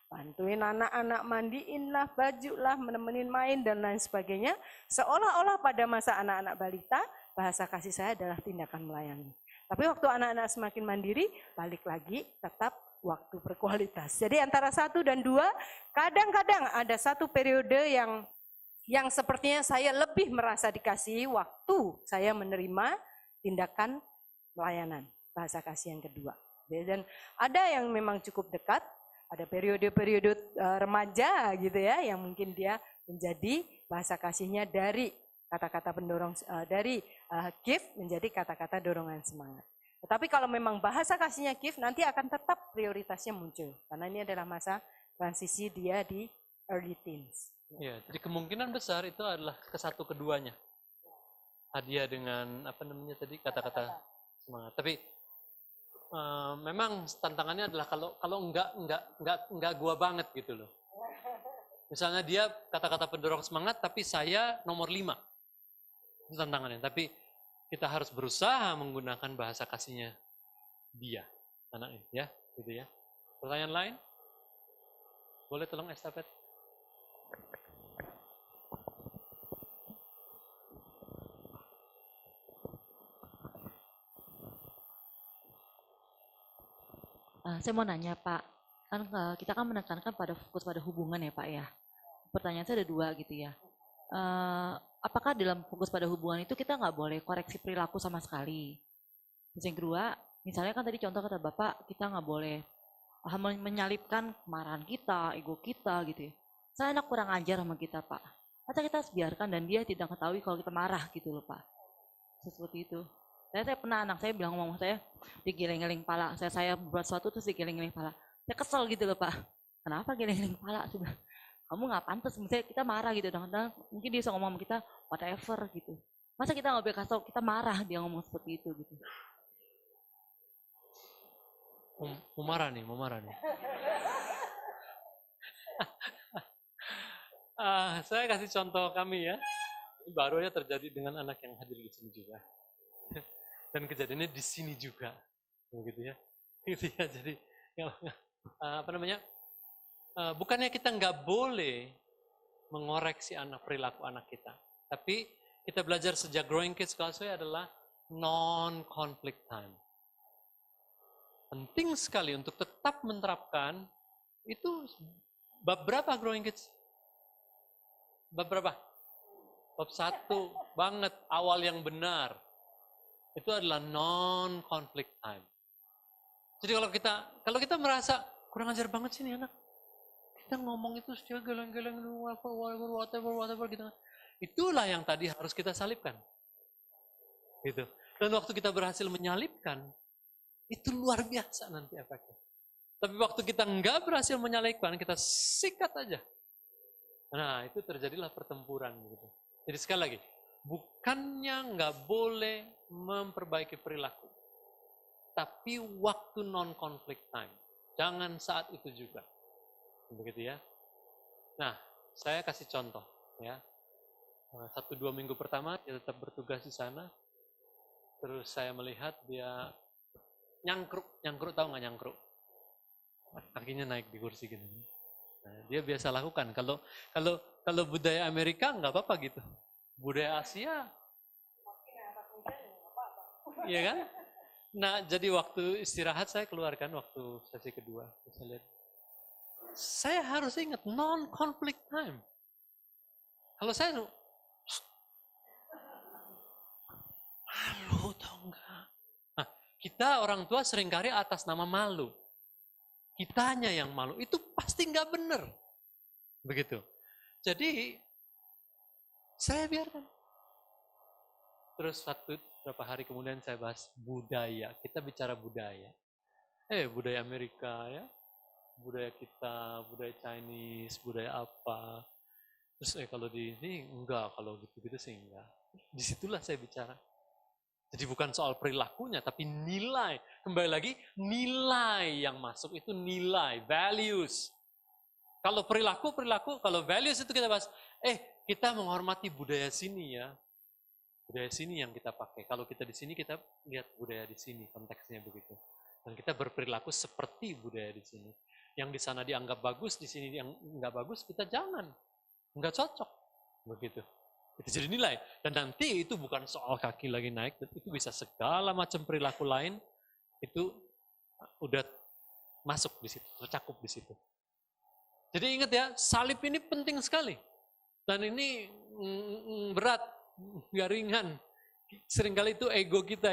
S3: bantuin anak-anak mandiin lah, baju lah, menemenin main dan lain sebagainya. Seolah-olah pada masa anak-anak balita, bahasa kasih saya adalah tindakan melayani. Tapi waktu anak-anak semakin mandiri, balik lagi tetap waktu berkualitas. Jadi antara 1 dan 2, kadang-kadang ada satu periode yang sepertinya saya lebih merasa dikasihi waktu saya menerima tindakan pelayanan, bahasa kasih yang kedua. Dan ada yang memang cukup dekat, ada periode-periode remaja gitu ya, yang mungkin dia menjadi bahasa kasihnya dari kata-kata pendorong, dari give menjadi kata-kata dorongan semangat. Tetapi kalau memang bahasa kasihnya give, nanti akan tetap prioritasnya muncul, karena ini adalah masa transisi dia di early teens.
S1: Ya, jadi kemungkinan besar itu adalah ke satu keduanya. Hadiah dengan apa namanya tadi kata-kata semangat. Tapi memang tantangannya adalah kalau enggak gua banget gitu loh. Misalnya dia kata-kata pendorong semangat tapi saya nomor 5. Itu tantangannya. Tapi kita harus berusaha menggunakan bahasa kasihnya dia, anaknya ya, gitu ya. Pertanyaan lain? Boleh tolong estafet?
S6: Saya mau nanya Pak, kan kita kan menekankan pada fokus pada hubungan ya Pak ya. Pertanyaan saya ada 2 gitu ya. Apakah dalam fokus pada hubungan itu kita nggak boleh koreksi perilaku sama sekali? Terus yang kedua, misalnya kan tadi contoh kata Bapak, kita nggak boleh menyalipkan kemarahan kita, ego kita gitu ya. Saya anak kurang ajar sama kita Pak. Atau kita harus biarkan dan dia tidak ketahui kalau kita marah gitu loh Pak. Seperti itu. Saya pernah anak saya bilang ngomong saya digiling-giling pala. Saya buat sesuatu terus digiling-giling pala. Saya kesel gitu loh Pak. Kenapa giling-giling pala? kamu nggak pantas, misalnya kita marah gitu, kadang-kadang mungkin dia bisa ngomong sama kita whatever gitu. Masa kita nggak boleh kasih tau kita marah dia ngomong seperti itu gitu.
S1: Mau marah nih. Saya kasih contoh kami ya. Ini baru ya terjadi dengan anak yang hadir di sini juga. Dan kejadiannya di sini juga. Begitu ya. Gitu ya. Jadi apa namanya? Bukannya kita nggak boleh mengoreksi perilaku anak kita. Tapi kita belajar sejak growing kids kalau saya adalah non-conflict time. Penting sekali untuk tetap menerapkan itu bab berapa growing kids? Bab berapa? Bab 1 banget, awal yang benar. Itu adalah non-conflict time. Jadi kalau kita merasa kurang ajar banget sih nih anak. Kita ngomong itu dia geleng-geleng whatever gitu. Itulah yang tadi harus kita salibkan. Gitu. Dan waktu kita berhasil menyalibkan, itu luar biasa nanti efeknya. Tapi waktu kita nggak berhasil menyalibkan, kita sikat aja. Nah, itu terjadilah pertempuran gitu. Jadi sekali lagi, bukannya nggak boleh memperbaiki perilaku, tapi waktu non-conflict time. Jangan saat itu juga. Begitu ya. Nah, saya kasih contoh ya. 1-2 minggu pertama dia tetap bertugas di sana. Terus saya melihat dia nyangkruk tahu nggak nyangkruk? Kakinya naik di kursi gitu. Nah, dia biasa lakukan. Kalau budaya Amerika nggak apa-apa gitu. Budaya Asia, iya kan? Nah, jadi waktu istirahat saya keluarkan waktu sesi kedua. Saya lihat, saya harus ingat non-conflict time. Kalau saya malu tau nggak? Nah, kita orang tua seringkali atas nama malu. Kitanya yang malu, itu pasti nggak benar. Begitu. Jadi, saya biarkan. Terus beberapa hari kemudian saya bahas budaya. Kita bicara budaya. Budaya Amerika ya. Budaya kita, budaya Chinese, budaya apa. Terus kalau di ini enggak, kalau gitu-gitu sih enggak. Disitulah saya bicara. Jadi bukan soal perilakunya, tapi nilai. Kembali lagi, nilai yang masuk itu nilai, values. Kalau perilaku, kalau values itu kita bahas, kita menghormati budaya sini ya. Budaya sini yang kita pakai. Kalau kita di sini, kita lihat budaya di sini, konteksnya begitu. Dan kita berperilaku seperti budaya di sini. Yang di sana dianggap bagus, di sini yang enggak bagus, kita jangan. Enggak cocok. Begitu. Itu jadi nilai. Dan nanti itu bukan soal kaki lagi naik, itu bisa segala macam perilaku lain, itu udah masuk di situ, tercakup di situ. Jadi ingat ya, salib ini penting sekali. Dan ini berat, nggak ringan. Seringkali itu ego kita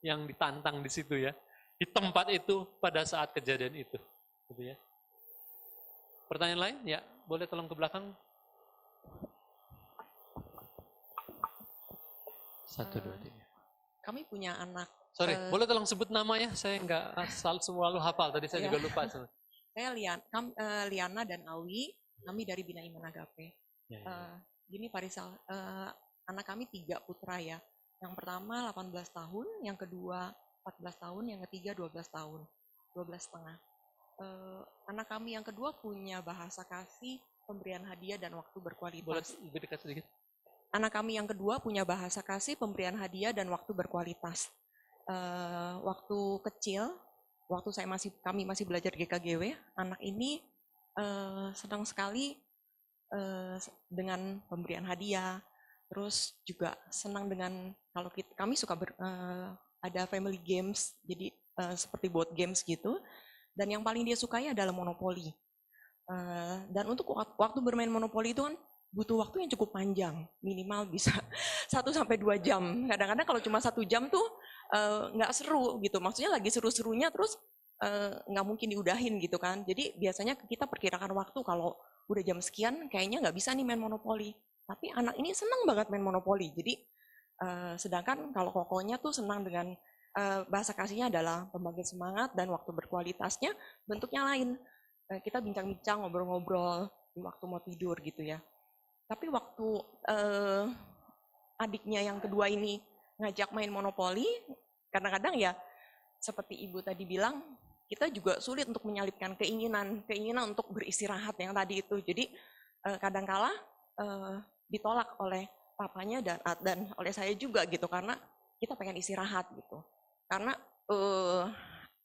S1: yang ditantang di situ ya. Di tempat itu, pada saat kejadian itu. Gitu ya. Pertanyaan lain? Ya, boleh tolong ke belakang. 1, 2, 3.
S7: Kami punya anak.
S1: Sorry, boleh tolong sebut nama ya? Saya nggak selalu hafal, tadi saya juga lupa.
S7: Saya Liana dan Awi, kami dari Bina Iman Agape. Gini Pak Rizal, anak kami 3 putra ya. Yang pertama 18 tahun, yang kedua 14 tahun, yang ketiga 12 tahun, 12 setengah. Anak kami yang kedua punya bahasa kasih, pemberian hadiah dan waktu berkualitas.
S1: Boleh lebih dekat sedikit?
S7: Anak kami yang kedua punya bahasa kasih, pemberian hadiah dan waktu berkualitas. Waktu kecil, waktu kami masih belajar GKGW, anak ini senang sekali dengan pemberian hadiah. Terus juga senang dengan kami suka ada family games, jadi seperti board games gitu. Dan yang paling dia sukai adalah monopoli. Dan untuk waktu bermain monopoli itu kan butuh waktu yang cukup panjang, minimal bisa 1-2 jam. Kadang-kadang kalau cuma 1 jam tuh nggak seru gitu. Maksudnya lagi seru-serunya terus nggak mungkin diudahin gitu kan. Jadi biasanya kita perkirakan waktu kalau udah jam sekian kayaknya nggak bisa nih main monopoli. Tapi anak ini senang banget main monopoli. Jadi sedangkan kalau kokonya tuh senang dengan bahasa kasihnya adalah pembangkit semangat dan waktu berkualitasnya bentuknya lain. Kita bincang-bincang, ngobrol-ngobrol. di waktu mau tidur gitu ya. Tapi waktu adiknya yang kedua ini ngajak main monopoli, kadang-kadang ya seperti ibu tadi bilang, kita juga sulit untuk menyalipkan keinginan untuk beristirahat yang tadi itu. Jadi kadangkala ditolak oleh papanya dan oleh saya juga gitu, karena kita pengen istirahat gitu. Karena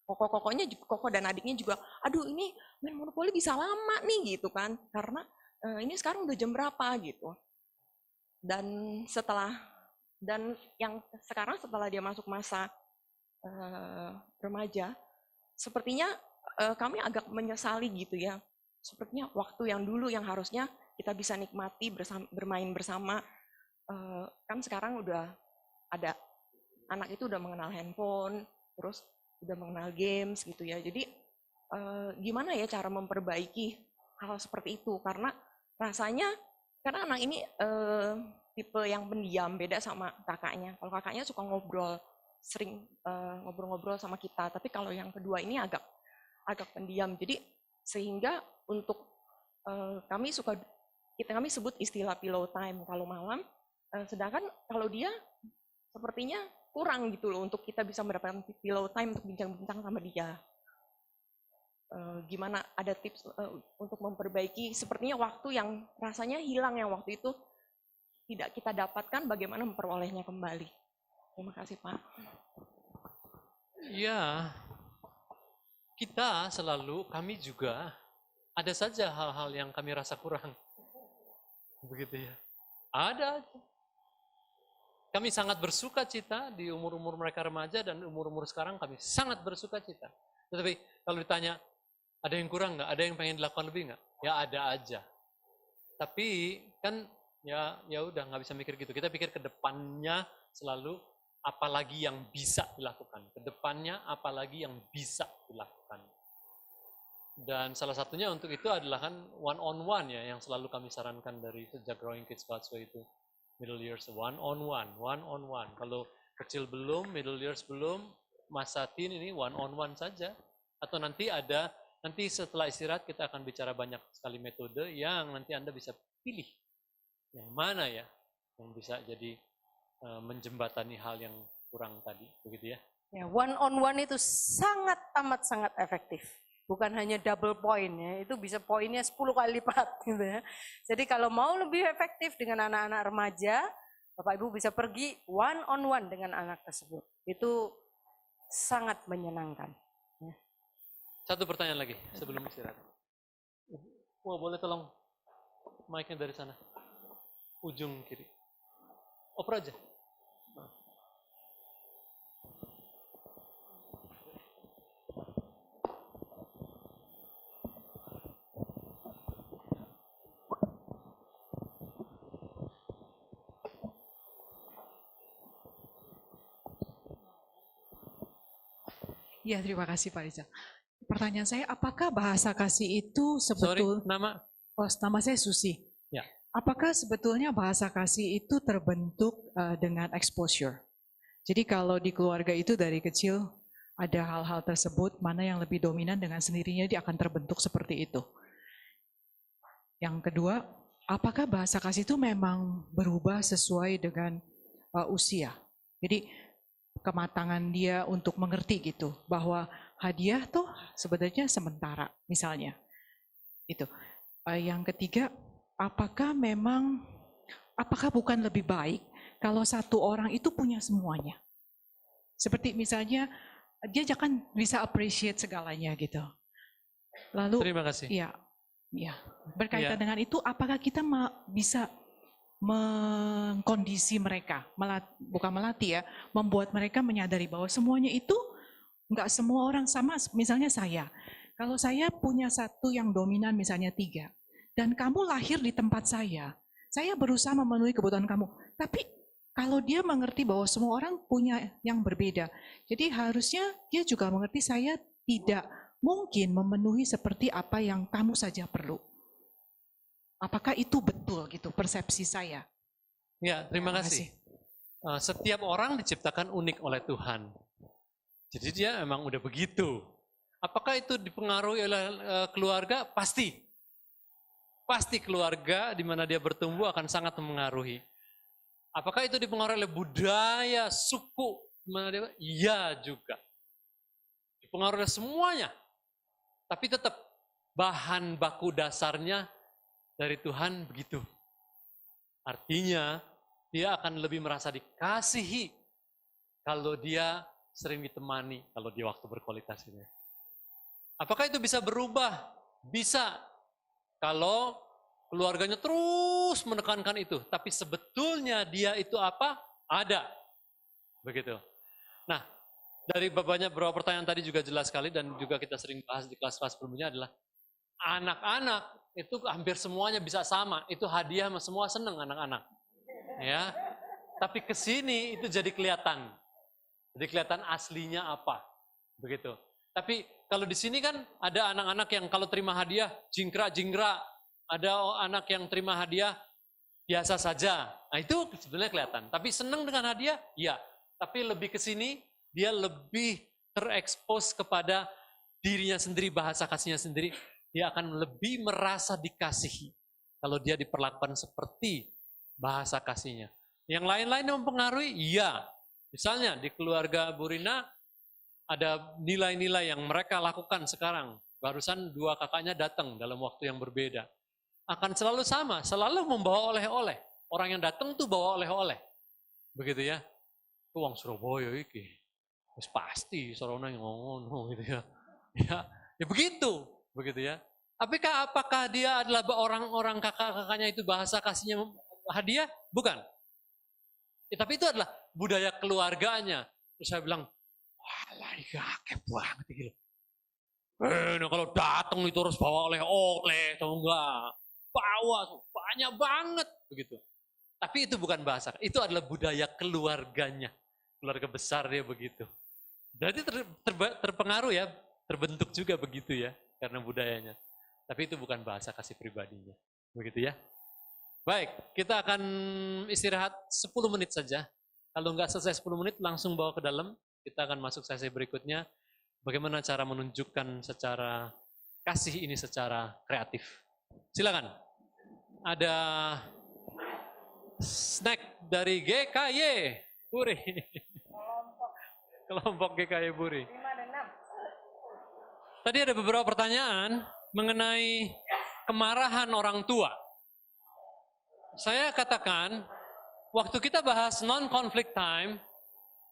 S7: koko dan adiknya juga, aduh ini main monopoli bisa lama nih gitu kan, karena ini sekarang udah jam berapa gitu. Dan yang sekarang setelah dia masuk masa remaja, sepertinya kami agak menyesali gitu ya. Sepertinya waktu yang dulu yang harusnya kita bisa nikmati bermain bersama, kan sekarang udah ada, anak itu udah mengenal handphone, terus udah mengenal games gitu ya. Jadi gimana ya cara memperbaiki hal seperti itu, karena rasanya karena anak ini tipe yang pendiam, beda sama kakaknya. Kalau kakaknya suka ngobrol, sering ngobrol-ngobrol sama kita, tapi kalau yang kedua ini agak pendiam. Jadi sehingga untuk kami sebut istilah pillow time kalau malam, sedangkan kalau dia sepertinya kurang gitu loh untuk kita bisa mendapatkan pillow time untuk bincang-bincang sama dia. Gimana ada tips untuk memperbaiki, sepertinya waktu yang rasanya hilang yang waktu itu tidak kita dapatkan, bagaimana memperolehnya kembali. Terima kasih Pak.
S1: Ya, kami juga ada saja hal-hal yang kami rasa kurang. Begitu ya. Ada aja. Kami sangat bersuka cita di umur-umur mereka remaja dan umur-umur sekarang kami sangat bersuka cita. Tetapi kalau ditanya, ada yang kurang nggak? Ada yang pengen dilakukan lebih nggak? Ya ada aja. Tapi kan ya udah nggak bisa mikir gitu. Kita pikir ke depannya selalu apalagi yang bisa dilakukan. Ke depannya apalagi yang bisa dilakukan. Dan salah satunya untuk itu adalah kan one on one ya yang selalu kami sarankan dari sejak Growing Kids God's Way itu. Middle years one on one. Kalau kecil belum, middle years belum, masa teen ini one on one saja. Atau nanti setelah istirahat kita akan bicara banyak sekali metode yang nanti Anda bisa pilih yang mana ya yang bisa jadi menjembatani hal yang kurang tadi, begitu ya.
S3: Ya, one on one itu sangat efektif. Bukan hanya double point ya, itu bisa poinnya 10 kali lipat gitu ya. Jadi kalau mau lebih efektif dengan anak-anak remaja, Bapak Ibu bisa pergi one on one dengan anak tersebut. Itu sangat menyenangkan. Ya.
S1: Satu pertanyaan lagi sebelum istirahat. Wah, boleh tolong mic-nya dari sana. Ujung kiri. Oper aja.
S8: Ya, terima kasih Pak Rizal. Pertanyaan saya, apakah bahasa kasih itu
S1: nama
S8: saya Susi.
S1: Ya.
S8: Apakah sebetulnya bahasa kasih itu terbentuk dengan exposure? Jadi kalau di keluarga itu dari kecil ada hal-hal tersebut, mana yang lebih dominan dengan sendirinya dia akan terbentuk seperti itu. Yang kedua, apakah bahasa kasih itu memang berubah sesuai dengan usia? Jadi kematangan dia untuk mengerti gitu bahwa hadiah tuh sebenarnya sementara misalnya itu. Yang ketiga, apakah bukan lebih baik kalau satu orang itu punya semuanya, seperti misalnya dia jangan bisa appreciate segalanya gitu. Lalu
S1: terima kasih.
S8: Ya berkaitan dengan itu, apakah kita bisa mengkondisi mereka, bukan melatih ya, membuat mereka menyadari bahwa semuanya itu nggak semua orang sama. Misalnya kalau saya punya satu yang dominan misalnya 3, dan kamu lahir di tempat saya berusaha memenuhi kebutuhan kamu, tapi kalau dia mengerti bahwa semua orang punya yang berbeda, jadi harusnya dia juga mengerti saya tidak mungkin memenuhi seperti apa yang kamu saja perlu. Apakah itu betul gitu persepsi saya?
S1: Ya, terima kasih. Setiap orang diciptakan unik oleh Tuhan. Jadi dia memang udah begitu. Apakah itu dipengaruhi oleh keluarga? Pasti. pasti keluarga di mana dia bertumbuh akan sangat mempengaruhi. Apakah itu dipengaruhi oleh budaya, suku? Iya juga. Dipengaruhi oleh semuanya. Tapi tetap bahan baku dasarnya dari Tuhan begitu. Artinya dia akan lebih merasa dikasihi kalau dia sering ditemani, kalau dia waktu berkualitas ini. Apakah itu bisa berubah? Bisa. Kalau keluarganya terus menekankan itu, tapi sebetulnya dia itu apa? Ada. Begitu. Nah, dari banyak beberapa pertanyaan tadi juga jelas sekali dan juga kita sering bahas di kelas-kelas sebelumnya adalah anak-anak itu hampir semuanya bisa sama. Itu hadiah semua seneng anak-anak. Ya. Tapi ke sini itu jadi kelihatan. Jadi kelihatan aslinya apa. Begitu. Tapi kalau di sini kan ada anak-anak yang kalau terima hadiah jingkrak-jingkrak, ada anak yang terima hadiah biasa saja. Nah itu sebenarnya kelihatan. Tapi senang dengan hadiah, iya. Tapi lebih ke sini dia lebih terekspos kepada dirinya sendiri, bahasa kasihnya sendiri. Dia akan lebih merasa dikasihi kalau dia diperlakukan seperti bahasa kasihnya. Yang lain-lain yang mempengaruhi, iya. Misalnya di keluarga Bu Rina ada nilai-nilai yang mereka lakukan sekarang. Barusan 2 kakaknya datang dalam waktu yang berbeda. Akan selalu sama, selalu membawa oleh-oleh. Orang yang datang tuh bawa oleh-oleh. Begitu ya. Itu orang Surabaya iki. Terus pasti sorona yang ngono gitu ya. Ya begitu, begitu ya. Apakah dia adalah orang-orang kakak-kakaknya itu bahasa kasihnya hadiah? Bukan. Ya, tapi itu adalah budaya keluarganya. Terus saya bilang, walah ini akeh banget gitu. Nah kalau datang itu harus bawa oleh-oleh, atau enggak? Bawa, banyak banget begitu. Tapi itu bukan bahasa, itu adalah budaya keluarganya. Keluarga besar dia begitu. Jadi terpengaruh ya, terbentuk juga begitu ya, karena budayanya. Tapi itu bukan bahasa kasih pribadinya. Begitu ya. Baik, kita akan istirahat 10 menit saja. Kalau enggak selesai 10 menit langsung bawa ke dalam. Kita akan masuk sesi berikutnya. Bagaimana cara menunjukkan secara kasih ini secara kreatif. Silakan. Ada snack dari GKY Puri. Kelompok GKY Puri. Tadi ada beberapa pertanyaan mengenai kemarahan orang tua. Saya katakan, waktu kita bahas non-conflict time,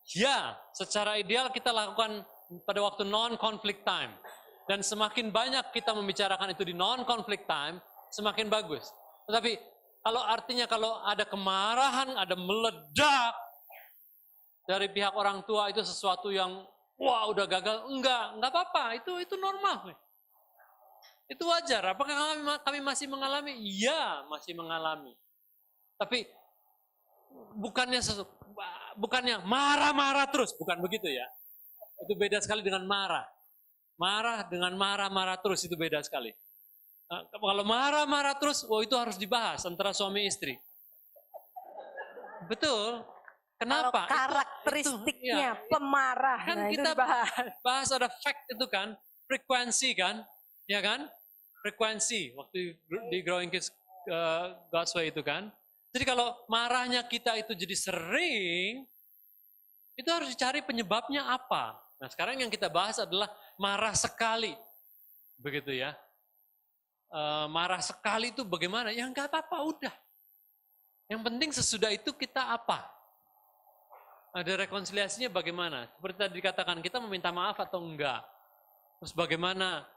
S1: ya, secara ideal kita lakukan pada waktu non-conflict time. Dan semakin banyak kita membicarakan itu di non-conflict time, semakin bagus. Tetapi kalau artinya kalau ada kemarahan, ada meledak dari pihak orang tua itu sesuatu yang wah udah gagal, enggak apa-apa, itu normal. Itu wajar. Apakah kami masih mengalami? Iya, masih mengalami. Tapi bukannya marah-marah terus, bukan begitu ya. Itu beda sekali dengan marah. Marah dengan marah-marah terus itu beda sekali. Nah, kalau marah-marah terus, itu harus dibahas antara suami istri. Betul. Kenapa?
S3: Kalau karakteristiknya
S1: ya,
S3: pemarah,
S1: kan
S3: nah
S1: kita
S3: itu
S1: bahas ada fact itu kan, frekuensi kan, ya kan? Frekuensi waktu di Growing Kids God's Way itu kan. Jadi kalau marahnya kita itu jadi sering, itu harus dicari penyebabnya apa. Nah sekarang yang kita bahas adalah marah sekali. Begitu ya. Marah sekali itu bagaimana? Ya enggak apa-apa, udah. Yang penting sesudah itu kita apa? Ada rekonsiliasinya bagaimana? Seperti tadi dikatakan, kita meminta maaf atau enggak? Terus bagaimana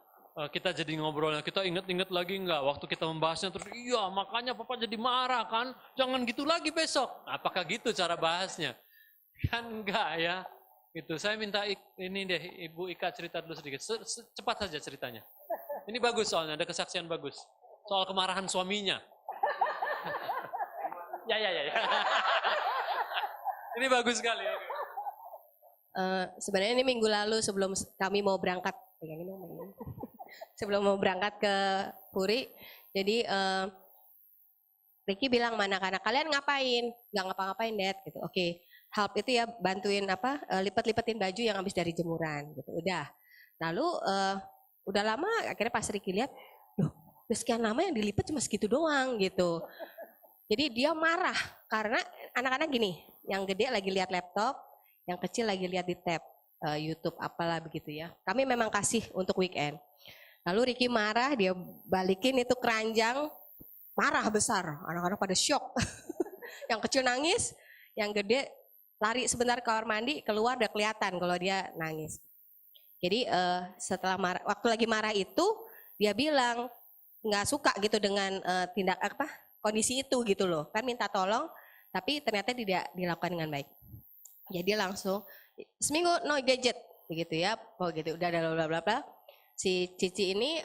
S1: kita jadi ngobrolnya? Kita ingat-ingat lagi enggak? Waktu kita membahasnya terus, iya makanya papa jadi marah kan? Jangan gitu lagi besok. Apakah gitu cara bahasnya? Kan enggak ya. Gitu. Saya minta ini deh, Ibu Ika cerita dulu sedikit. Cepat saja ceritanya. Ini bagus soalnya, ada kesaksian bagus. Soal kemarahan suaminya. Ya. Ini bagus sekali.
S5: Sebenarnya ini minggu lalu sebelum kami mau berangkat, sebelum mau berangkat ke Puri, jadi Ricky bilang sama anak-anak, kalian ngapain? Gak ngapa-ngapain, Dad. Gitu. Oke, help itu ya bantuin lipat-lipatin baju yang habis dari jemuran. Gitu. Udah. Lalu udah lama akhirnya pas Ricky lihat, loh udah sekian lama yang dilipat cuma segitu doang gitu. Jadi dia marah karena anak-anak gini, yang gede lagi lihat laptop, yang kecil lagi lihat di tab YouTube apalah begitu ya. Kami memang kasih untuk weekend. Lalu Ricky marah, dia balikin itu keranjang, marah besar, anak-anak pada shock. Yang kecil nangis, yang gede lari sebentar ke kamar mandi, keluar udah kelihatan kalau dia nangis. Jadi setelah marah, waktu lagi marah itu dia bilang nggak suka gitu dengan tindak kondisi itu gitu loh, kan minta tolong, tapi ternyata tidak dilakukan dengan baik. Jadi langsung seminggu no gadget begitu ya, oh gitu udah ada bla bla bla. Si Cici ini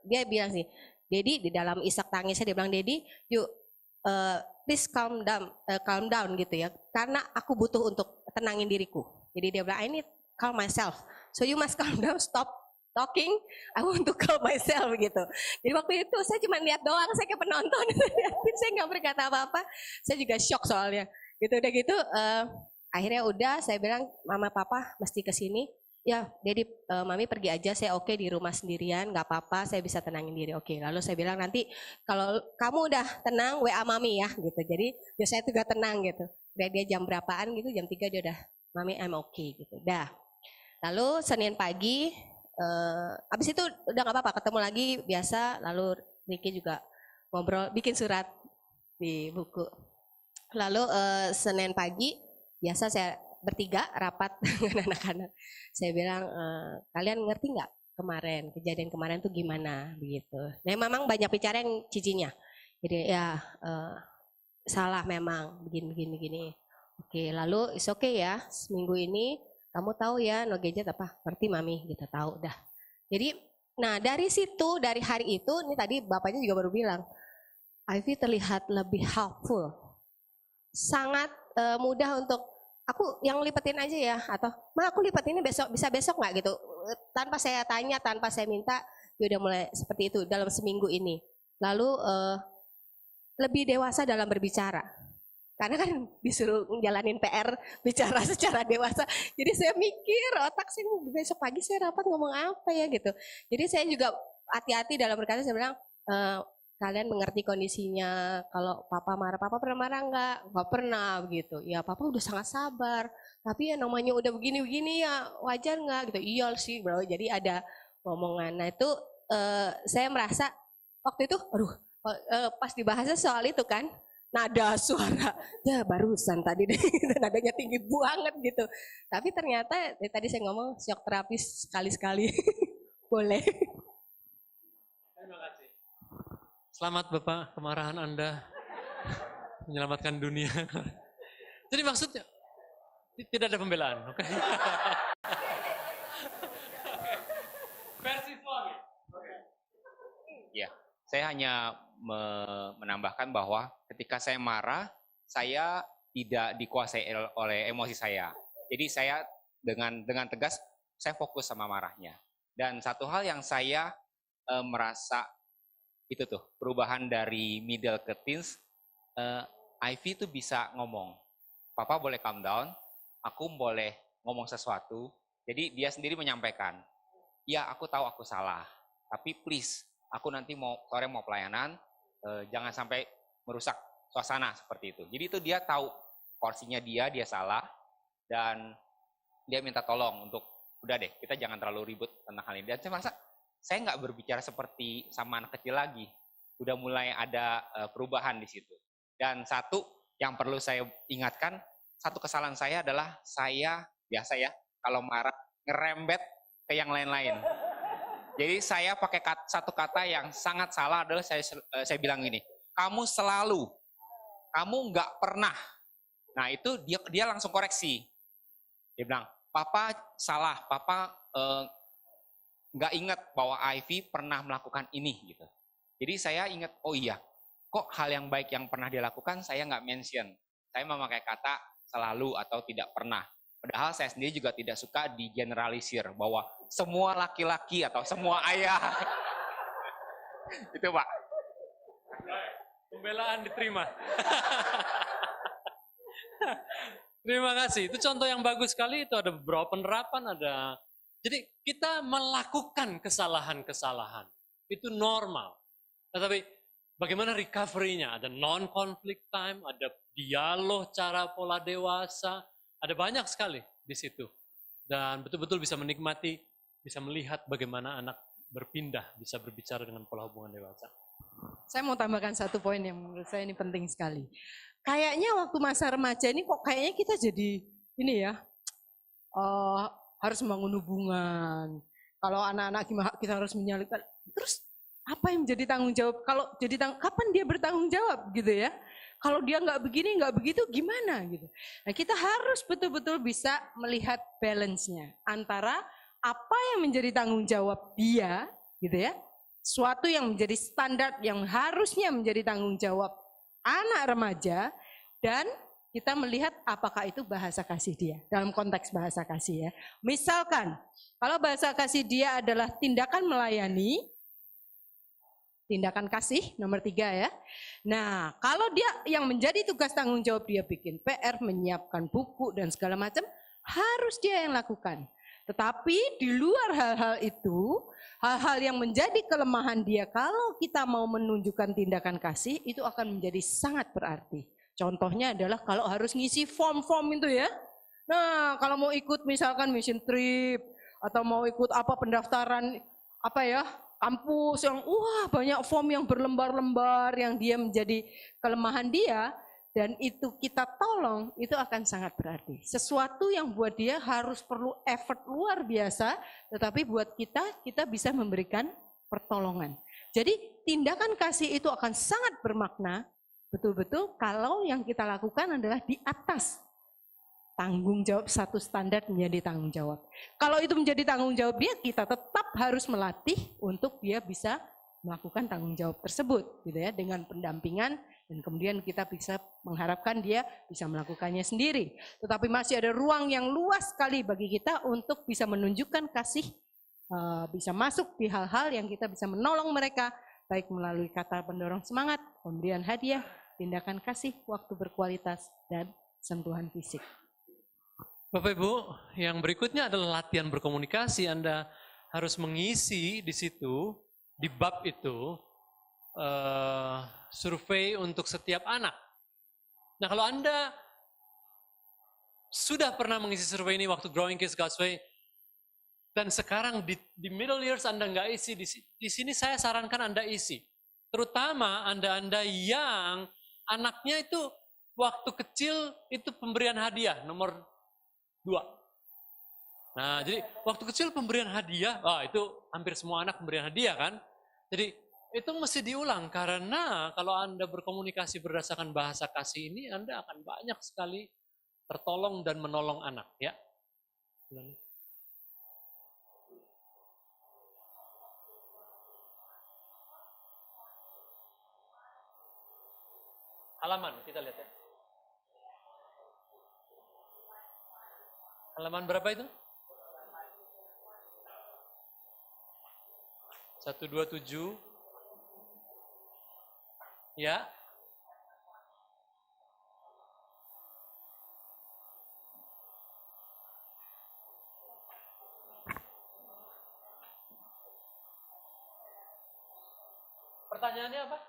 S5: dia bilang sih, Dedi di dalam isak tangisnya dia bilang, Dedi yuk please calm down gitu ya, karena aku butuh untuk tenangin diriku. Jadi dia bilang I need calm myself, so you must calm down, stop talking, I want to calm myself gitu. Jadi waktu itu saya cuma lihat doang, saya kayak penonton, saya nggak berkata apa-apa, saya juga shock soalnya. Gitu udah gitu, akhirnya udah saya bilang mama papa mesti kesini. Ya, Dedi, mami pergi aja, saya oke di rumah sendirian, nggak apa-apa, saya bisa tenangin diri. Oke, lalu saya bilang nanti kalau kamu udah tenang, WA mami ya, gitu. Jadi biar saya juga tenang gitu. Udah dia jam berapaan gitu, jam 3 dia udah, mami I'm okay gitu. Dah. Lalu Senin pagi, abis itu udah nggak apa-apa, ketemu lagi biasa. Lalu Ricky juga ngobrol, bikin surat di buku. Lalu Senin pagi biasa saya bertiga rapat dengan anak-anak. Saya bilang kalian ngerti nggak kejadian kemarin tuh gimana begitu. Nah memang banyak bicara yang cicinya. Jadi ya salah memang begini. Oke, lalu is okay ya, seminggu ini kamu tahu ya no gadget apa? Ngerti mami, gitu tahu dah. Jadi, nah dari situ, dari hari itu, ini tadi bapaknya juga baru bilang, Ivy terlihat lebih helpful, sangat mudah untuk aku yang lipetin aja ya, atau ma aku lipet ini besok bisa besok nggak gitu, tanpa saya tanya, tanpa saya minta, dia udah mulai seperti itu dalam seminggu ini. Lalu lebih dewasa dalam berbicara. Karena kan disuruh ngejalanin PR, bicara secara dewasa. Jadi saya mikir, otak saya besok pagi saya rapat ngomong apa ya gitu. Jadi saya juga hati-hati dalam berkata, saya bilang, kalian mengerti kondisinya, kalau papa marah, papa pernah marah enggak? Enggak pernah begitu. Ya papa udah sangat sabar, tapi ya namanya udah begini-begini ya wajar enggak gitu. Iya sih bro, jadi ada ngomongan. Nah itu saya merasa waktu itu, aduh pas dibahasnya soal itu kan, nada suara, ya barusan tadi deh, nadanya tinggi banget gitu. Tapi ternyata tadi saya ngomong shock terapis sekali-sekali, boleh.
S1: Terima kasih. Selamat Bapak, kemarahan Anda menyelamatkan dunia. Jadi maksudnya tidak ada pembelaan, oke? Versi suami.
S9: Ya, saya hanya menambahkan bahwa ketika saya marah, saya tidak dikuasai oleh emosi saya. Jadi saya dengan tegas, saya fokus sama marahnya. Dan satu hal yang saya merasa itu tuh perubahan dari middle ke teens, Ivy tuh bisa ngomong, papa boleh calm down, aku boleh ngomong sesuatu. Jadi dia sendiri menyampaikan, ya aku tahu aku salah, tapi please aku nanti sore mau pelayanan, jangan sampai merusak suasana seperti itu. Jadi itu dia tahu porsinya dia salah, dan dia minta tolong untuk udah deh kita jangan terlalu ribut tentang hal ini. Dan saya merasa saya nggak berbicara seperti sama anak kecil lagi, udah mulai ada perubahan di situ. Dan satu yang perlu saya ingatkan, satu kesalahan saya adalah saya biasa ya kalau marah ngerembet ke yang lain-lain. Jadi saya pakai satu kata yang sangat salah adalah saya bilang gini, kamu selalu, kamu nggak pernah. Nah itu dia langsung koreksi. Dia bilang, papa salah, papa nggak ingat bahwa Ivy pernah melakukan ini gitu. Jadi saya ingat, oh iya, kok hal yang baik yang pernah dia lakukan saya nggak mention. Saya memakai kata selalu atau tidak pernah. Padahal saya sendiri juga tidak suka digeneralisir bahwa semua laki-laki atau semua ayah. Itu Pak.
S1: Pembelaan diterima. Terima kasih. Itu contoh yang bagus sekali. Itu ada beberapa penerapan. Jadi kita melakukan kesalahan-kesalahan. itu normal. Tetapi bagaimana recovery-nya? Ada non-conflict time, ada dialog cara pola dewasa, ada banyak sekali di situ. Dan betul-betul bisa menikmati, bisa melihat bagaimana anak berpindah, bisa berbicara dengan pola hubungan dewasa.
S3: Saya mau tambahkan satu poin yang menurut saya ini penting sekali. Kayaknya waktu masa remaja ini kok kayaknya kita jadi ini ya, harus membangun hubungan. Kalau anak-anak kita harus menyalurkan. Terus apa yang menjadi tanggung jawab? Kalau jadi kapan dia bertanggung jawab gitu ya? Kalau dia nggak begini, nggak begitu, gimana gitu? Nah, kita harus betul-betul bisa melihat balance-nya antara apa yang menjadi tanggung jawab dia, gitu ya, suatu yang menjadi standar yang harusnya menjadi tanggung jawab anak remaja, dan kita melihat apakah itu bahasa kasih dia dalam konteks bahasa kasih ya. Misalkan kalau bahasa kasih dia adalah tindakan melayani, tindakan kasih nomor 3 ya. Nah, kalau dia yang menjadi tugas tanggung jawab dia bikin PR, menyiapkan buku dan segala macam, harus dia yang lakukan. Tetapi di luar hal-hal itu, hal-hal yang menjadi kelemahan dia kalau kita mau menunjukkan tindakan kasih itu akan menjadi sangat berarti. Contohnya adalah kalau harus ngisi form-form itu ya. Nah, kalau mau ikut misalkan mission trip atau mau ikut apa pendaftaran apa ya, kampus yang banyak form yang berlembar-lembar yang dia menjadi kelemahan dia, dan itu kita tolong, itu akan sangat berarti. Sesuatu yang buat dia harus perlu effort luar biasa, tetapi buat kita bisa memberikan pertolongan. Jadi tindakan kasih itu akan sangat bermakna, betul-betul kalau yang kita lakukan adalah di atas tanggung jawab, satu standar menjadi tanggung jawab. Kalau itu menjadi tanggung jawab dia, kita tetap harus melatih untuk dia bisa melakukan tanggung jawab tersebut, gitu ya, dengan pendampingan, dan kemudian kita bisa mengharapkan dia bisa melakukannya sendiri. Tetapi masih ada ruang yang luas sekali bagi kita untuk bisa menunjukkan kasih, bisa masuk di hal-hal yang kita bisa menolong mereka, baik melalui kata pendorong semangat, pemberian hadiah, tindakan kasih, waktu berkualitas, dan sentuhan fisik.
S1: Bapak Ibu, yang berikutnya adalah latihan berkomunikasi. Anda harus mengisi di situ, di bab itu, survei untuk setiap anak. Nah, kalau Anda sudah pernah mengisi survei ini waktu Growing Kids God's Way, dan sekarang di middle years Anda nggak isi, di sini saya sarankan Anda isi. Terutama Anda yang anaknya itu waktu kecil itu pemberian hadiah nomor 2. Nah, jadi waktu kecil pemberian hadiah, itu hampir semua anak pemberian hadiah kan. Jadi itu mesti diulang, karena kalau Anda berkomunikasi berdasarkan bahasa kasih ini, Anda akan banyak sekali tertolong dan menolong anak, ya. Halaman, kita lihat ya. Halaman berapa itu? 127. Ya. Pertanyaannya apa?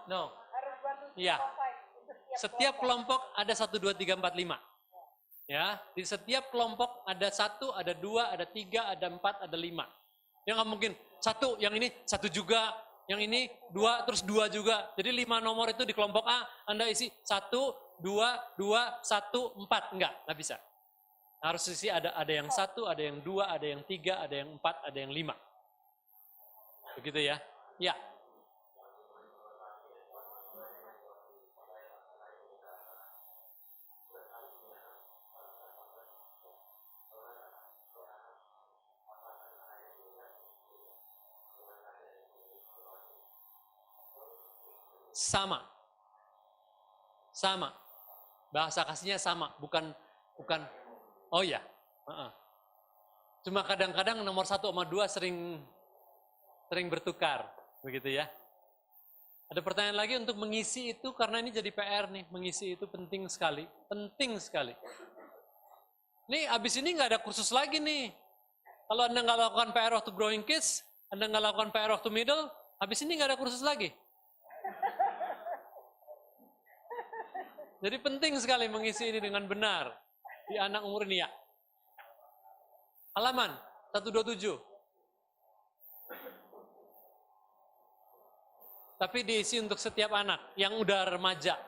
S1: No. Ya. Setiap kelompok ada 1, 2, 3, 4, 5. Ya, di setiap kelompok ada 1, ada 2, ada 3, ada 4, ada 5. Ya nggak mungkin 1, yang ini 1 juga, yang ini 2, terus 2 juga. Jadi 5 nomor itu di kelompok A, Anda isi 1, 2, 2, 1, 4. Nggak bisa. Harus isi ada yang 1, ada yang 2, ada yang 3, ada yang 4, ada yang 5. Begitu ya. Ya. Sama. Bahasa kasihnya sama, bukan oh ya. Cuma kadang-kadang nomor 1 sama 2 sering sering bertukar, begitu ya. Ada pertanyaan lagi untuk mengisi itu, karena ini jadi PR nih, mengisi itu penting sekali, penting sekali. Nih, abis ini nggak ada kursus lagi nih. Kalau Anda nggak lakukan PR waktu growing kids, Anda nggak lakukan PR waktu middle, habis ini nggak ada kursus lagi. Jadi penting sekali mengisi ini dengan benar di anak umur ini ya. Halaman 127. Tapi diisi untuk setiap anak yang udah remaja.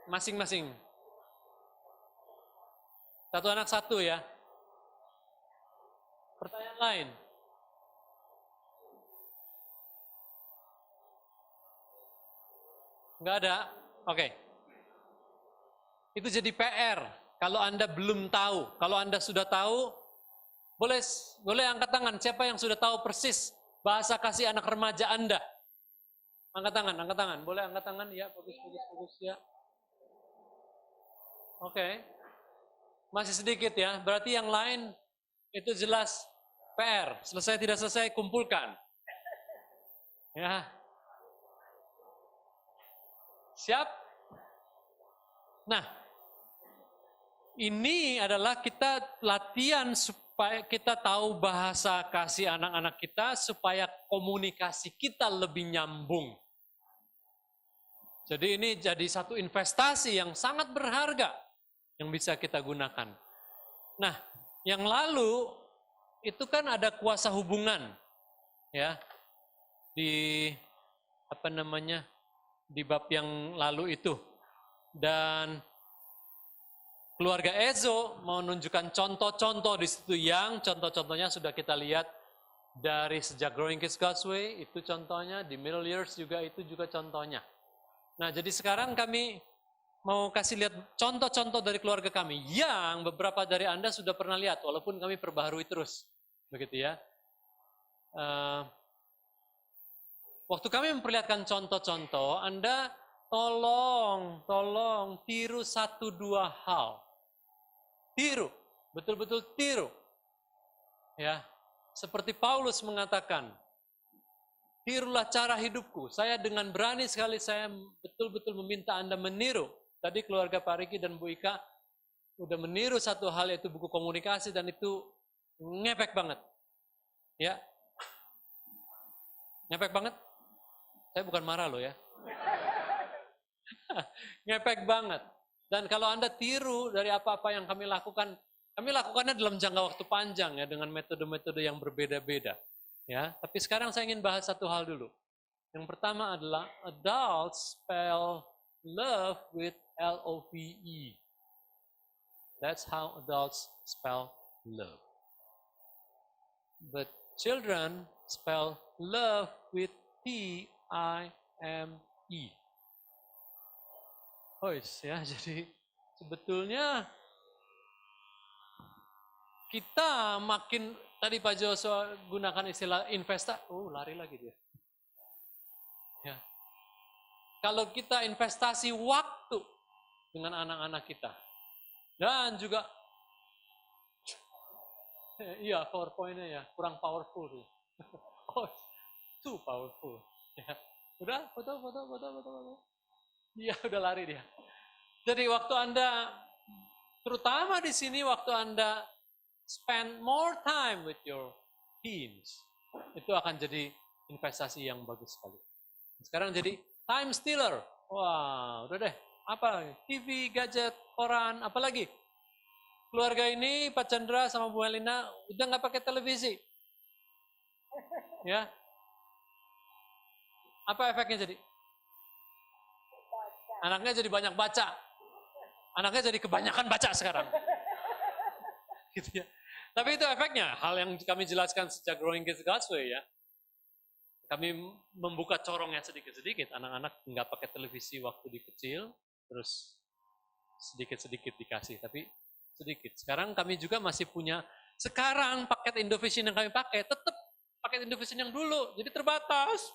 S1: Masing-masing. Satu anak satu ya. Pertanyaan lain. Enggak ada? Oke. Itu jadi PR. Kalau Anda belum tahu, kalau Anda sudah tahu, boleh angkat tangan. Siapa yang sudah tahu persis bahasa kasih anak remaja Anda? Angkat tangan. Boleh angkat tangan? Ya, bagus ya. Oke. Masih sedikit ya. Berarti yang lain itu jelas PR. Selesai tidak selesai, kumpulkan. Ya. Siap? Nah, ini adalah kita latihan supaya kita tahu bahasa kasih anak-anak kita, supaya komunikasi kita lebih nyambung. Jadi ini jadi satu investasi yang sangat berharga yang bisa kita gunakan. Nah, yang lalu itu kan ada kuasa hubungan, ya, di di bab yang lalu itu. Dan keluarga Ezo mau menunjukkan contoh-contoh di situ yang contoh-contohnya sudah kita lihat dari sejak Growing Kids God's Way, itu contohnya, di middle years juga itu juga contohnya. Nah, jadi sekarang kami mau kasih lihat contoh-contoh dari keluarga kami yang beberapa dari Anda sudah pernah lihat, walaupun kami perbaharui terus, begitu ya. Waktu kami memperlihatkan contoh-contoh, Anda tolong tiru 1-2 hal. Tiru, betul-betul tiru. Ya, seperti Paulus mengatakan, tirulah cara hidupku. Saya dengan berani sekali saya betul-betul meminta Anda meniru. Tadi keluarga Pak Riki dan Bu Ika udah meniru satu hal, yaitu buku komunikasi, dan itu ngepek banget. Ya. Ngepek banget. Saya bukan marah loh ya. Ngepek banget. Dan kalau Anda tiru dari apa-apa yang kami lakukannya dalam jangka waktu panjang ya, dengan metode-metode yang berbeda-beda. Ya, tapi sekarang saya ingin bahas satu hal dulu. Yang pertama adalah adults spell love with L-O-V-E. That's how adults spell love. But children spell love with T-I-M-E. Ya, jadi sebetulnya kita makin, tadi Pak Joshua gunakan istilah lari lagi dia. Ya. Kalau kita investasi waktu dengan anak-anak kita, dan juga iya, PowerPoint-nya ya kurang powerful tuh. Too powerful. Ya. Udah, foto. Iya, udah lari dia. Jadi waktu Anda, terutama di sini waktu Anda spend more time with your teens, itu akan jadi investasi yang bagus sekali. Sekarang jadi time stealer. Wah, udah deh. Apa? TV, gadget, koran, apalagi? Keluarga ini, Pak Chandra sama Bu Melina, udah nggak pakai televisi. Ya. Apa efeknya jadi? Anaknya jadi banyak baca. Anaknya jadi kebanyakan baca sekarang. Gitu ya. Tapi itu efeknya, hal yang kami jelaskan sejak Growing Kids God's Way ya. Kami membuka corongnya sedikit-sedikit. Anak-anak nggak pakai televisi waktu di kecil, terus sedikit-sedikit dikasih, tapi sedikit. Sekarang kami juga masih punya, sekarang paket Indovision yang kami pakai, tetap paket Indovision yang dulu, jadi terbatas.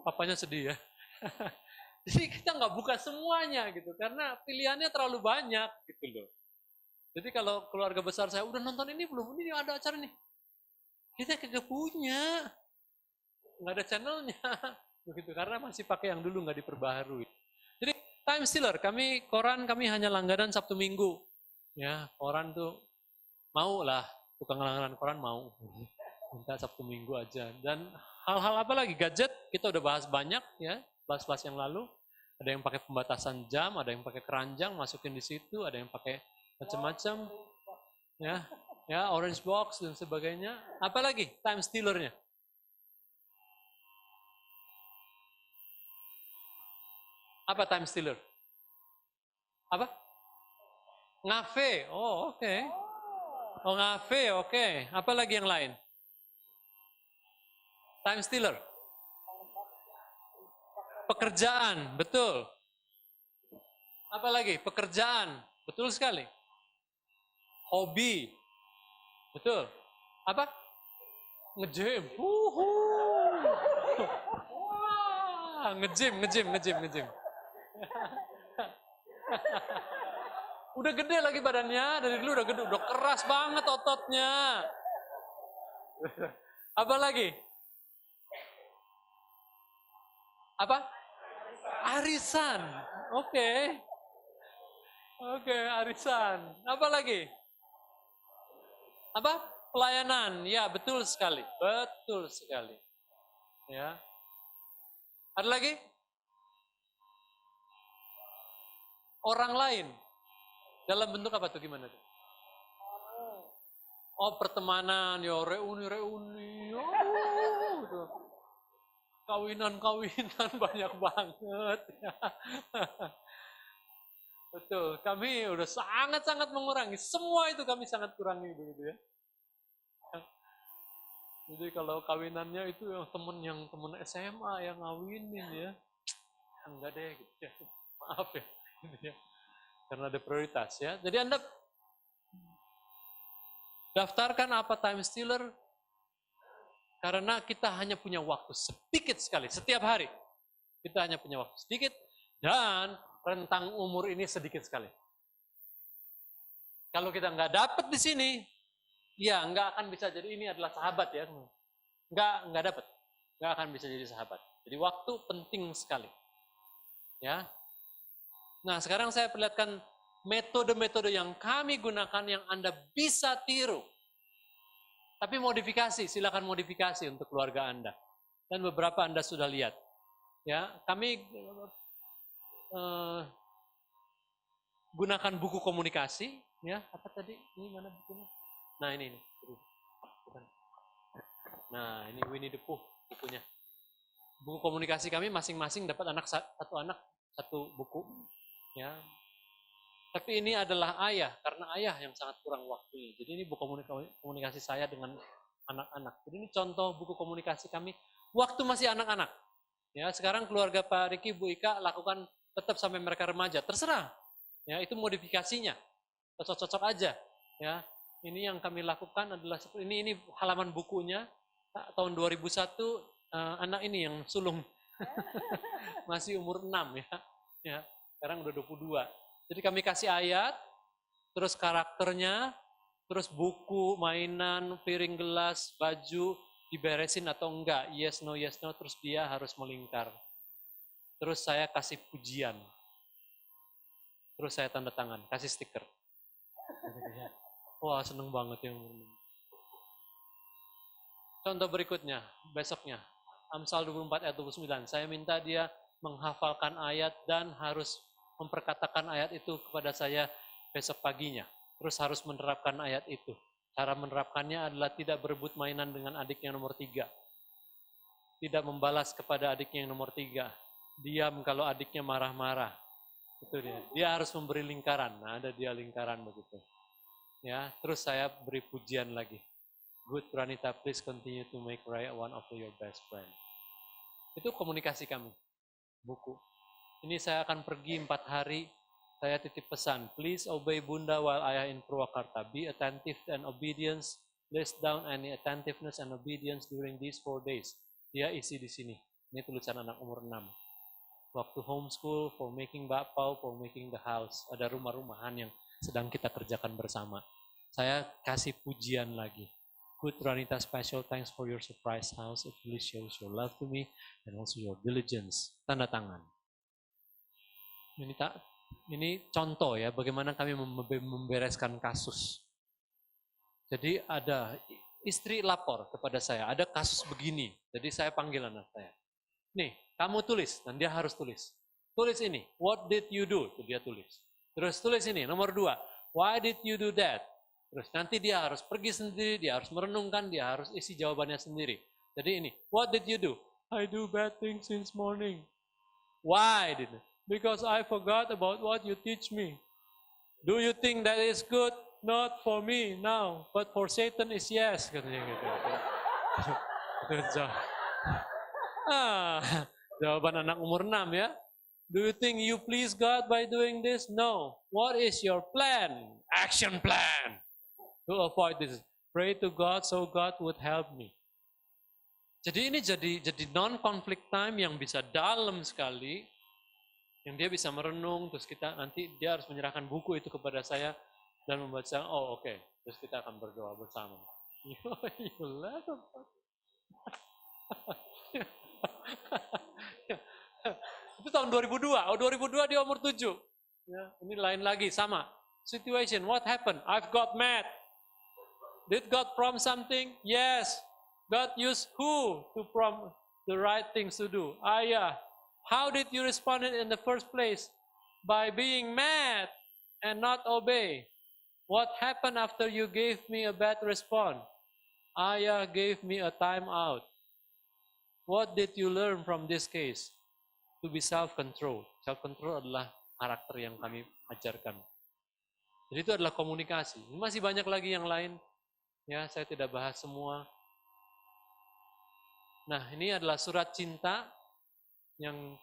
S1: Papanya sedih ya. Jadi kita nggak buka semuanya gitu, karena pilihannya terlalu banyak gitu loh. Jadi kalau keluarga besar saya, udah nonton ini belum? Ini ada acara nih. Kita kagak punya. Nggak ada channelnya. Begitu, karena masih pakai yang dulu nggak diperbaharui. Jadi time stealer, koran kami hanya langganan Sabtu Minggu. Ya, koran tuh mau lah, tukang langganan koran mau. Minta Sabtu Minggu aja. Dan hal-hal apa lagi? Gadget, kita udah bahas banyak ya, bahas-bahas yang lalu. Ada yang pakai pembatasan jam, ada yang pakai keranjang, masukin di situ, ada yang pakai macam-macam. Ya, orange box dan sebagainya. Apalagi time stealernya? Apa time stealer? Apa? Ngafe. Oh, oke. Oh, ngafe, oke. Apa lagi yang lain? Time stealer. Pekerjaan, betul. Apa lagi? Pekerjaan, betul sekali. Hobi, betul. Apa? Nge-gym. Wah, nge-gym. Udah gede lagi badannya, dari dulu udah gede, udah keras banget ototnya. Apa lagi? Apa? Arisan. Oke, arisan. Apa lagi? Apa? Pelayanan. Ya, betul sekali. Ya. Ada lagi? Orang lain. Dalam bentuk apa tuh, gimana tuh? Oh, pertemanan, ya reuni. Oh, tuh. Kawinan banyak banget. Betul, kami udah sangat-sangat mengurangi. Semua itu kami sangat kurangi begitu ya. Jadi kalau kawinannya itu yang temen SMA yang ngawinin ya. Enggak deh gitu ya. Maaf ya. Gitu ya. Karena ada prioritas ya. Jadi Anda daftarkan apa time stealer, karena kita hanya punya waktu sedikit sekali setiap hari. Kita hanya punya waktu sedikit dan rentang umur ini sedikit sekali. Kalau kita nggak dapat di sini, ya nggak akan bisa jadi ini adalah sahabat ya. Nggak dapat, nggak akan bisa jadi sahabat. Jadi waktu penting sekali. Ya. Nah, sekarang saya perlihatkan metode-metode yang kami gunakan yang Anda bisa tiru. Tapi modifikasi, silakan modifikasi untuk keluarga Anda. Dan beberapa Anda sudah lihat. Ya, kami gunakan buku komunikasi. Ya, apa tadi? Ini mana bukunya? Nah, ini. Nah, ini Winnie the Pooh bukunya. Buku komunikasi kami masing-masing dapat satu buku. Ya. Tapi ini adalah ayah, karena ayah yang sangat kurang waktunya. Jadi ini buku komunikasi saya dengan anak-anak. Jadi ini contoh buku komunikasi kami waktu masih anak-anak. Ya, sekarang keluarga Pak Riki, Bu Ika lakukan tetap sampai mereka remaja. Terserah. Ya, itu modifikasinya. Cocok-cocok aja. Ya, ini yang kami lakukan adalah ini halaman bukunya tahun 2001, anak ini yang sulung. Masih umur 6 ya. Ya, sekarang udah 22. Jadi kami kasih ayat, terus karakternya, terus buku, mainan, piring gelas, baju, diberesin atau enggak, yes no, terus dia harus melingkar. Terus saya kasih pujian. Terus saya tanda tangan, kasih stiker. Wah, seneng banget yang contoh berikutnya, besoknya. Amsal 24 ayat 29. Saya minta dia menghafalkan ayat dan harus memperkatakan ayat itu kepada saya besok paginya. Terus harus menerapkan ayat itu. Cara menerapkannya adalah tidak berebut mainan dengan adiknya nomor 3. Tidak membalas kepada adiknya yang nomor 3. Diam kalau adiknya marah-marah. Itu dia. Dia harus memberi lingkaran. Nah, ada dia lingkaran begitu. Ya, terus saya beri pujian lagi. Good Pranita, please continue to make Raya one of your best friend. Itu komunikasi kami. Buku. Ini saya akan pergi 4 hari, saya titip pesan. Please obey Bunda while ayah in Purwakarta. Be attentive and obedience. List down any attentiveness and obedience during these 4 days. Dia isi di sini. Ini tulisan anak umur 6. Waktu homeschool, for making bakpao, for making the house. Ada rumah-rumahan yang sedang kita kerjakan bersama. Saya kasih pujian lagi. Good Ranita, special thanks for your surprise house. It really shows your love to me and also your diligence. Tanda tangan. Ini contoh ya bagaimana kami membereskan kasus. Jadi ada istri lapor kepada saya, ada kasus begini. Jadi saya panggil anak saya. Nih, kamu tulis, dan dia harus tulis. Tulis ini, what did you do? Itu dia tulis. Terus tulis ini, nomor 2, why did you do that? Terus nanti dia harus pergi sendiri, dia harus merenungkan, dia harus isi jawabannya sendiri. Jadi ini, what did you do? I do bad things since morning. Why did it? Because I forgot about what you teach me. Do you think that is good? Not for me now, but for Satan is yes. Katanya gitu. Jawaban anak umur 6 ya. Do you think you please God by doing this? No. What is your plan? Action plan. To avoid this. Pray to God so God would help me. Jadi ini jadi non-conflict time yang bisa dalam sekali. Yang dia bisa merenung, terus kita nanti dia harus menyerahkan buku itu kepada saya dan membaca, oh oke, terus kita akan berdoa bersama. Itu tahun 2002, 2002 dia umur 7. Ya, ini lain lagi, sama. Situation, what happened? I've got mad. Did God prompt something? Yes. God used who to prompt the right things to do? Ayah. How did you respond in the first place? By being mad and not obey. What happened after you gave me a bad response? Ayah gave me a time out. What did you learn from this case? To be self-control. Self-control adalah karakter yang kami ajarkan. Jadi itu adalah komunikasi. Masih banyak lagi yang lain. Ya, saya tidak bahas semua. Nah, ini adalah surat cinta yang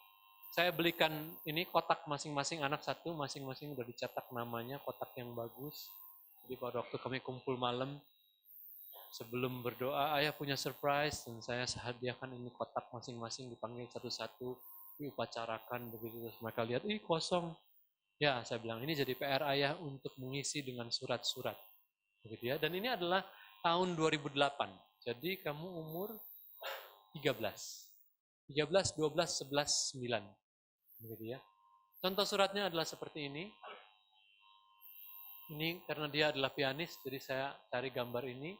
S1: saya belikan ini kotak masing-masing anak satu, masing-masing udah dicetak namanya, kotak yang bagus. Jadi pada waktu kami kumpul malam, sebelum berdoa, ayah punya surprise, dan saya hadiahkan ini kotak masing-masing, dipanggil satu-satu, diupacarakan begitu, terus mereka lihat, ih kosong. Ya, saya bilang, ini jadi PR ayah untuk mengisi dengan surat-surat. Begitu ya, dan ini adalah tahun 2008, jadi kamu umur 13. 13, 12, 11, 9. Begitu ya. Contoh suratnya adalah seperti ini. Ini karena dia adalah pianis, jadi saya cari gambar ini.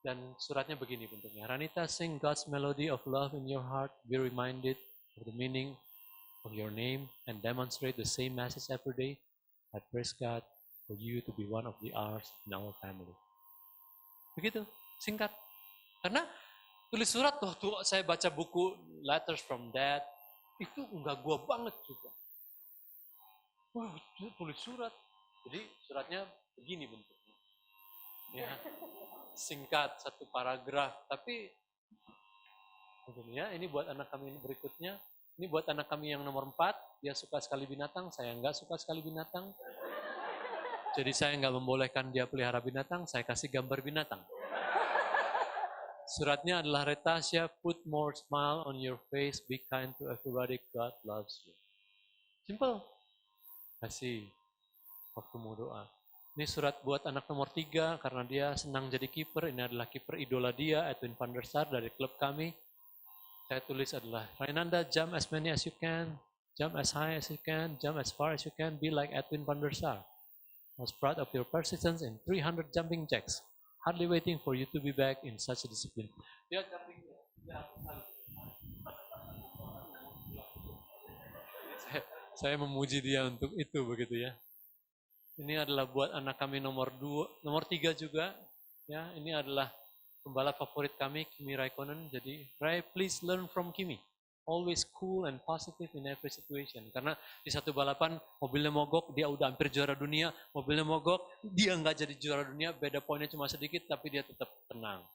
S1: Dan suratnya begini bentuknya. Ranita, sing God's melody of love in your heart. Be reminded of the meaning of your name and demonstrate the same message every day. I praise God for you to be one of the ours in our family. Begitu, singkat. Karena tulis surat, waktu saya baca buku Letters from Dad, itu enggak gua banget juga. Wah, tulis surat. Jadi suratnya begini bentuknya. Ya, singkat, satu paragraf. Tapi, ya, ini buat anak kami berikutnya. Ini buat anak kami yang nomor 4, dia suka sekali binatang, saya enggak suka sekali binatang. Jadi saya enggak membolehkan dia pelihara binatang, saya kasih gambar binatang. Suratnya adalah Retasha, put more smile on your face, be kind to everybody, God loves you. Simple. Kasih waktu mau doa. Ini surat buat anak nomor 3 karena dia senang jadi kiper. Ini adalah kiper idola dia, Edwin van der Sar dari klub kami. Saya tulis adalah, Rainanda, jump as many as you can, jump as high as you can, jump as far as you can, be like Edwin van der Sar. I was proud of your persistence in 300 jumping jacks. Hardly waiting for you to be back in such a discipline. Dia jumping. Saya memuji dia untuk itu begitu ya. Ini adalah buat anak kami nomor 3 juga. Ya, ini adalah pembalap favorit kami, Kimi Raikkonen. Jadi, Ray, please learn from Kimi. Always cool and positive in every situation. Karena di satu balapan mobilnya mogok, dia udah hampir juara dunia. Mobilnya mogok, dia nggak jadi juara dunia. Beda poinnya cuma sedikit, tapi dia tetap tenang.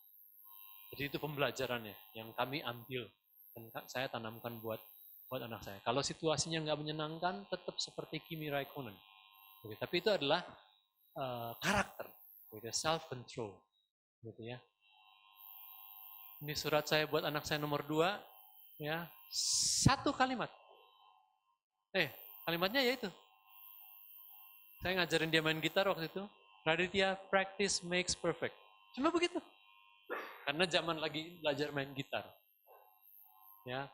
S1: Jadi itu pembelajarannya yang kami ambil dan saya tanamkan buat anak saya. Kalau situasinya nggak menyenangkan, tetap seperti Kimi Raikkonen. Oke, tapi itu adalah karakter, self control, gitu ya. Ini surat saya buat anak saya nomor 2. Ya, satu kalimat. Kalimatnya yaitu. Saya ngajarin dia main gitar waktu itu. Raditya, practice makes perfect. Cuma begitu. karena zaman lagi belajar main gitar. Ya,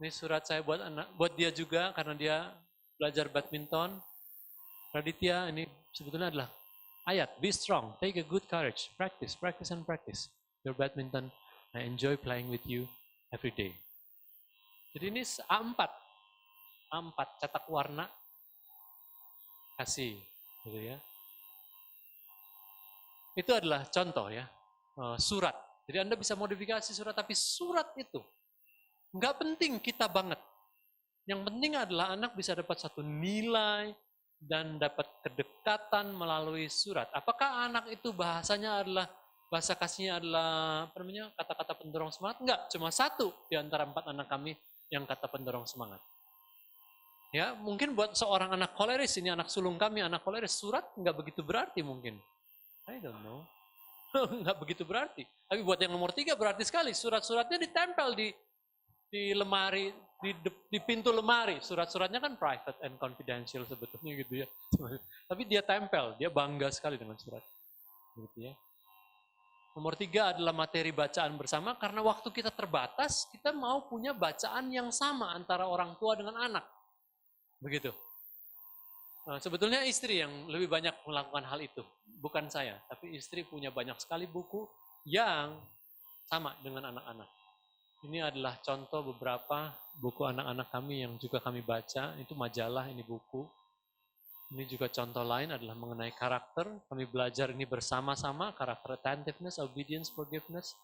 S1: ini surat saya buat dia juga karena dia belajar badminton. Raditya, ini sebetulnya adalah ayat, be strong, take a good courage, practice, practice and practice your badminton. I enjoy playing with you every day. Jadi ini A4 cetak warna, kasih, gitu ya. Itu adalah contoh ya, surat. Jadi Anda bisa modifikasi surat, tapi surat itu nggak penting kita banget. Yang penting adalah anak bisa dapat satu nilai dan dapat kedekatan melalui surat. Apakah anak itu bahasanya adalah, bahasa kasihnya adalah apa namanya, kata-kata pendorong semangat? Enggak, cuma satu di antara 4 anak kami yang kata pendorong semangat. Ya, mungkin buat seorang anak koleris, ini anak sulung kami, anak koleris, surat nggak begitu berarti mungkin. I don't know. Nggak begitu berarti. Tapi buat yang nomor 3 berarti sekali. Surat-suratnya ditempel di lemari, di pintu lemari. Surat-suratnya kan private and confidential sebetulnya gitu ya. Tapi dia tempel, dia bangga sekali dengan surat. Gitu ya. Nomor 3 adalah materi bacaan bersama, karena waktu kita terbatas, kita mau punya bacaan yang sama antara orang tua dengan anak. Begitu. Nah, sebetulnya istri yang lebih banyak melakukan hal itu, bukan saya. Tapi istri punya banyak sekali buku yang sama dengan anak-anak. Ini adalah contoh beberapa buku anak-anak kami yang juga kami baca. Itu majalah, ini buku. Ini juga contoh lain adalah mengenai karakter. Kami belajar ini bersama-sama, karakter attentiveness, obedience, forgiveness.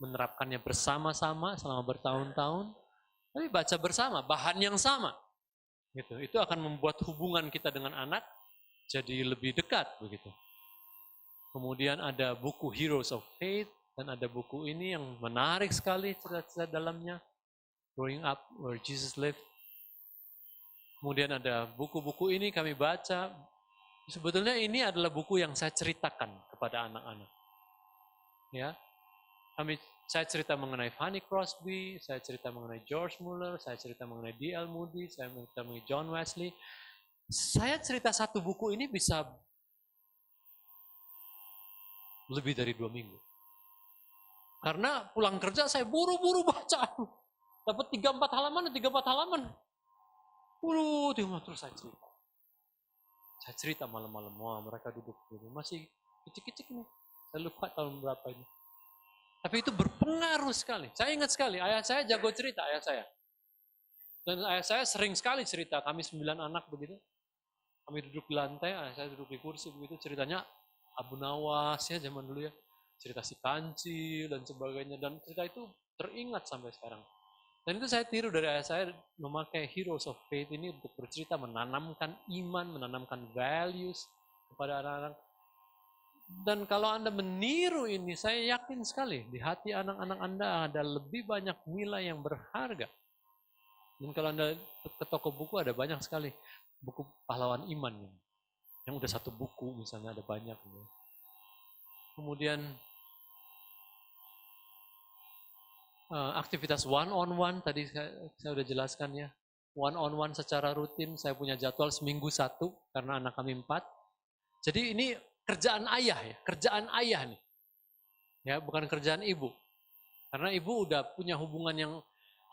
S1: Menerapkannya bersama-sama selama bertahun-tahun. Tapi baca bersama, bahan yang sama. Gitu. Itu akan membuat hubungan kita dengan anak jadi lebih dekat. Begitu. Kemudian ada buku Heroes of Faith. Dan ada buku ini yang menarik sekali cerita-cerita dalamnya. Growing Up Where Jesus Lived. Kemudian ada buku-buku ini kami baca. Sebetulnya ini adalah buku yang saya ceritakan kepada anak-anak. Ya, saya cerita mengenai Fanny Crosby, saya cerita mengenai George Muller, saya cerita mengenai D.L. Moody, saya cerita mengenai John Wesley. Saya cerita satu buku ini bisa lebih dari 2 minggu. Karena pulang kerja saya buru-buru baca. Dapat 3-4 halaman, 3-4 halaman. Terus saya cerita. Saya cerita malam-malam. Wah, mereka duduk dulu. Masih kecil-kecil nih. Saya lupa tahun berapa ini. Tapi itu berpengaruh sekali. Saya ingat sekali, ayah saya jago cerita, ayah saya. Dan ayah saya sering sekali cerita. Kami 9 anak begitu. Kami duduk di lantai, ayah saya duduk di kursi begitu. Ceritanya Abu Nawas ya zaman dulu ya. Cerita si Kancil dan sebagainya. Dan cerita itu teringat sampai sekarang. Dan itu saya tiru dari ayah saya, memakai Heroes of Faith ini untuk bercerita, menanamkan iman, menanamkan values kepada anak-anak. Dan kalau Anda meniru ini, saya yakin sekali di hati anak-anak Anda ada lebih banyak nilai yang berharga. Dan kalau Anda ke toko buku ada banyak sekali buku pahlawan iman yang udah satu buku misalnya, ada banyak. Kemudian aktivitas one-on-one tadi saya udah jelaskan ya. One-on-one secara rutin, saya punya jadwal seminggu 1 karena anak kami 4. Jadi ini kerjaan ayah ya, kerjaan ayah nih. Ya, bukan kerjaan ibu. Karena ibu udah punya hubungan yang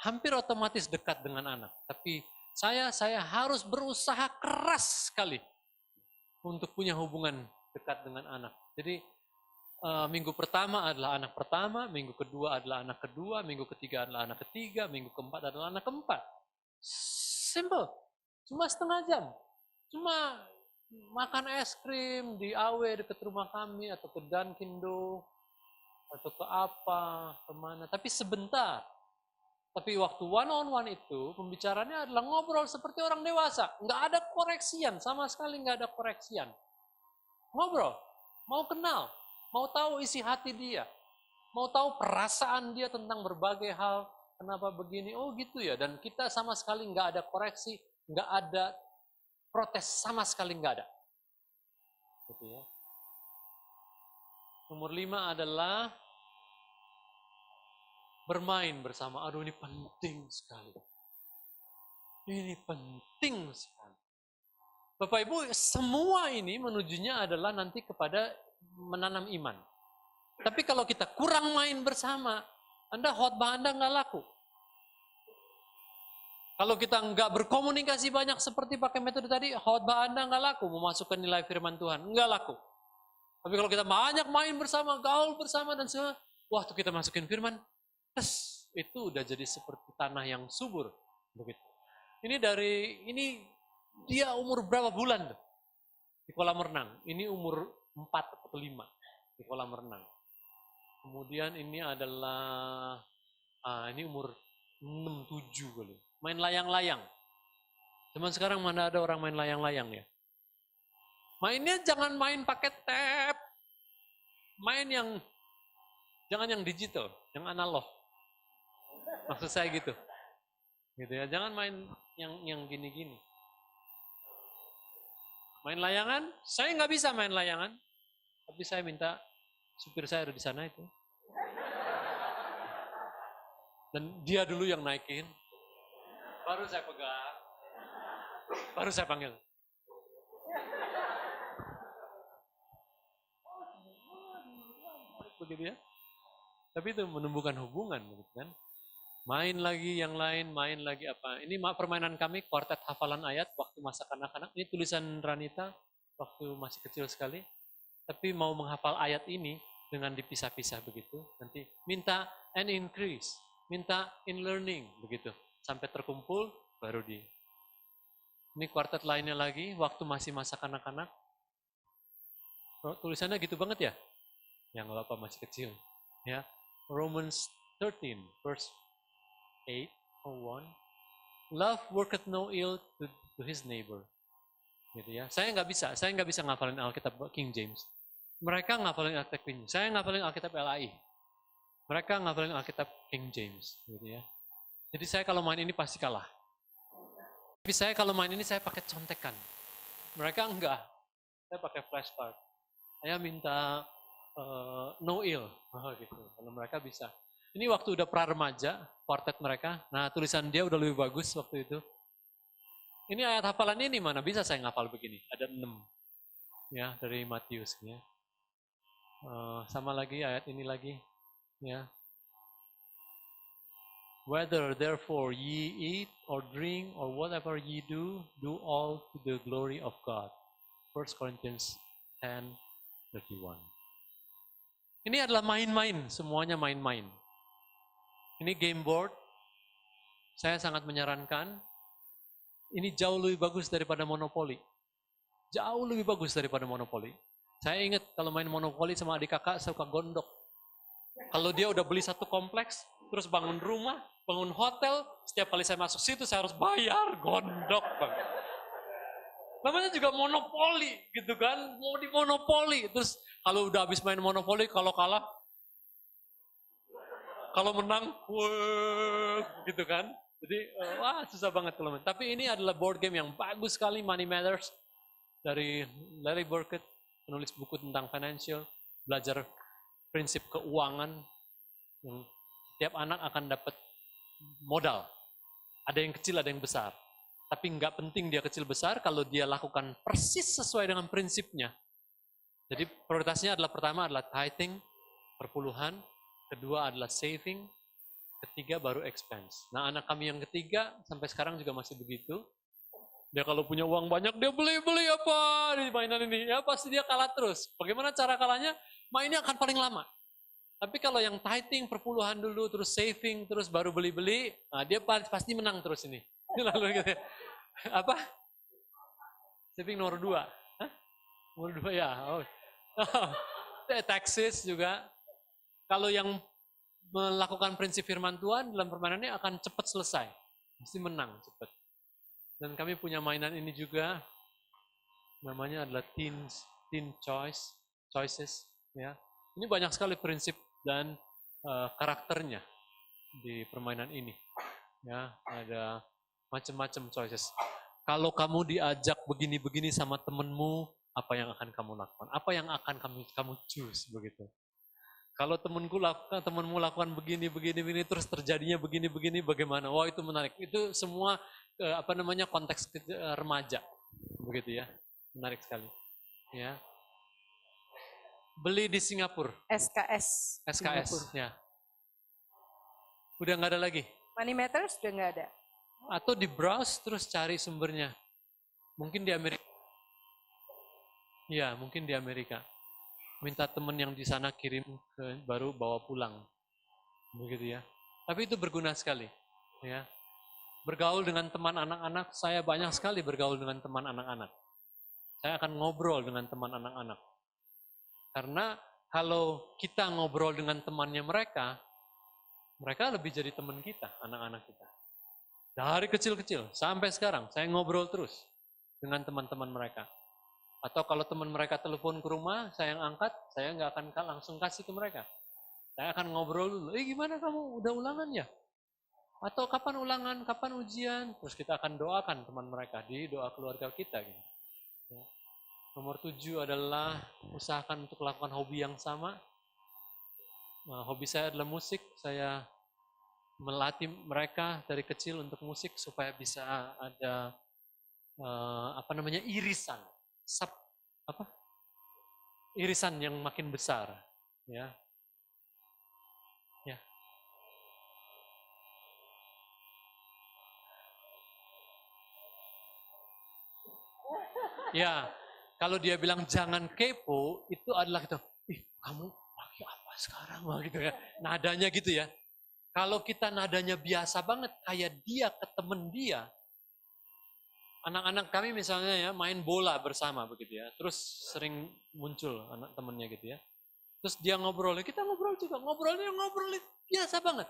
S1: hampir otomatis dekat dengan anak. Tapi saya harus berusaha keras sekali untuk punya hubungan dekat dengan anak. Jadi minggu pertama adalah anak pertama, minggu kedua adalah anak kedua, minggu ketiga adalah anak ketiga, minggu keempat adalah anak keempat. Simple. Cuma setengah jam. Cuma makan es krim di AW dekat rumah kami, atau ke Dunkindo, atau ke apa, kemana. Tapi sebentar. Tapi waktu one-on-one itu, pembicaranya adalah ngobrol seperti orang dewasa. Nggak ada koreksian, sama sekali nggak ada koreksian. Ngobrol, mau kenal, mau tahu isi hati dia, mau tahu perasaan dia tentang berbagai hal, kenapa begini, oh gitu ya. Dan kita sama sekali nggak ada koreksi, nggak ada protes, sama sekali nggak ada. Gitu ya. Nomor 5 adalah bermain bersama. Aduh, ini penting sekali. Ini penting sekali. Bapak Ibu, semua ini menujunya adalah nanti kepada menanam iman. Tapi kalau kita kurang main bersama, khotbah Anda nggak laku. Kalau kita nggak berkomunikasi banyak seperti pakai metode tadi, khotbah Anda nggak laku, memasukkan nilai firman Tuhan, nggak laku. Tapi kalau kita banyak main bersama, gaul bersama dan semua, waktu kita masukin firman, itu udah jadi seperti tanah yang subur. Begitu. Ini dia umur berapa bulan tuh? Di kolam renang. Ini umur 4 atau 5 di kolam renang. Kemudian ini adalah ini umur 6, 7 kali. Main layang-layang. Cuman sekarang mana ada orang main layang-layang ya? Mainnya jangan main pakai tab. Jangan yang digital, yang analog. Maksud saya gitu. Gitu ya, jangan main yang gini-gini. Main layangan, saya nggak bisa main layangan. Tapi saya minta supir saya ada di sana itu. Dan dia dulu yang naikin. Baru saya pegang. Baru saya panggil. Begitu ya. Tapi itu menumbuhkan hubungan, begitu kan. Main lagi yang lain, main lagi apa. Ini permainan kami, kuartet hafalan ayat waktu masa kanak-kanak. Ini tulisan Ranita waktu masih kecil sekali. Tapi mau menghafal ayat ini dengan dipisah-pisah begitu. Nanti minta an increase, minta in learning begitu. Sampai terkumpul baru di. Ini kuartet lainnya lagi waktu masih masa kanak-kanak. Tulisannya gitu banget ya? Yang Bapak masih kecil. Ya, Romans 13 verse 8 or 1. Love worketh no ill to his neighbor. Gitu ya. Saya nggak bisa ngafalin Alkitab King James. Mereka ngafalin Alkitab King James. Saya ngafalin Alkitab LAI. Mereka ngafalin Alkitab King James, gitu ya. Jadi saya kalau main ini pasti kalah. Tapi saya kalau main ini saya pakai contekan. Mereka enggak. Saya pakai flashcard. Saya minta no ill, gitu. Kalau mereka bisa. Ini waktu udah pra-remaja, kuartet mereka. Nah, tulisan dia udah lebih bagus waktu itu. Ini ayat hafalan ini mana bisa saya ngafal begini? Ada 6. Ya, dari Matius ya. Sama lagi ayat ini lagi ya. Whether therefore ye eat or drink or whatever ye do, do all to the glory of God. 1 Corinthians 10:31. Ini adalah main-main, semuanya main-main. Ini game board. Saya sangat menyarankan. Ini jauh lebih bagus daripada monopoli. Jauh lebih bagus daripada monopoli. Saya ingat kalau main monopoli sama adik kakak suka gondok. Kalau dia udah beli satu kompleks, terus bangun rumah, bangun hotel, setiap kali saya masuk situ saya harus bayar, gondok banget. Namanya juga monopoli gitu kan, mau di monopoli. Terus kalau udah habis main monopoli, kalau kalah, kalau menang, gitu kan. Jadi susah banget kalau main. Tapi ini adalah board game yang bagus sekali, Money Matters dari Larry Burkett, penulis buku tentang financial, belajar prinsip keuangan yang setiap anak akan dapat modal. Ada yang kecil, ada yang besar. Tapi nggak penting dia kecil besar kalau dia lakukan persis sesuai dengan prinsipnya. Jadi prioritasnya adalah pertama adalah tithing, perpuluhan, kedua adalah saving, ketiga baru expense. Nah anak kami yang ketiga sampai sekarang juga masih begitu. Dia kalau punya uang banyak dia beli apa di mainan ini. Ya pasti dia kalah terus. Bagaimana cara kalahnya? Mainnya akan paling lama. Tapi kalau yang tithing, perpuluhan dulu, terus saving, terus baru beli-beli, nah dia pasti menang terus ini. Lalu gitu. Apa? Saving nomor 2. Hah? Nomor 2 ya. Taxes juga. Kalau yang melakukan prinsip firman Tuhan dalam permainannya akan cepat selesai. Mesti menang cepat. Dan kami punya mainan ini juga. Namanya adalah teen choices. Ya. Ini banyak sekali prinsip dan karakternya di permainan ini. Ya, ada macam-macam choices. Kalau kamu diajak begini-begini sama temenmu, apa yang akan kamu lakukan? Apa yang akan kamu choose begitu? Kalau temenmu lakukan begini, terus terjadinya begini, bagaimana? Wah itu menarik. Itu semua konteks remaja, begitu ya, menarik sekali. Ya. Beli di Singapura,
S3: SKS.
S1: SKS,
S3: Singapura.
S1: ya. Udah nggak ada lagi.
S3: Money Matters sudah nggak ada.
S1: Atau di browse terus cari sumbernya. Mungkin di Amerika. Iya, mungkin di Amerika. Minta teman yang di sana kirim baru bawa pulang. Begitu ya. Tapi itu berguna sekali, ya. Bergaul dengan teman anak-anak, saya banyak sekali bergaul dengan teman anak-anak. Saya akan ngobrol dengan teman anak-anak. Karena kalau kita ngobrol dengan temannya mereka lebih jadi teman kita, anak-anak kita. Dari kecil-kecil sampai sekarang, saya ngobrol terus dengan teman-teman mereka. Atau kalau teman mereka telepon ke rumah, saya yang angkat, saya nggak akan langsung kasih ke mereka. Saya akan ngobrol dulu, gimana kamu, udah ulangan ya? Atau kapan ulangan, kapan ujian? Terus kita akan doakan teman mereka di doa keluarga kita. Gitu. Ya. Nomor 7 adalah usahakan untuk melakukan hobi yang sama. Nah, hobi saya adalah musik, saya melatih mereka dari kecil untuk musik supaya bisa ada irisan, irisan yang makin besar, ya. Ya. Ya, kalau dia bilang jangan kepo, itu adalah gitu, kamu lagi apa sekarang, gitu ya. Nadanya gitu ya. Kalau kita nadanya biasa banget, kayak dia ke temen dia. Anak-anak kami misalnya ya main bola bersama begitu ya. Terus sering muncul anak temennya gitu ya. Terus dia ngobrol, kita ngobrol juga, ngobrol biasa banget.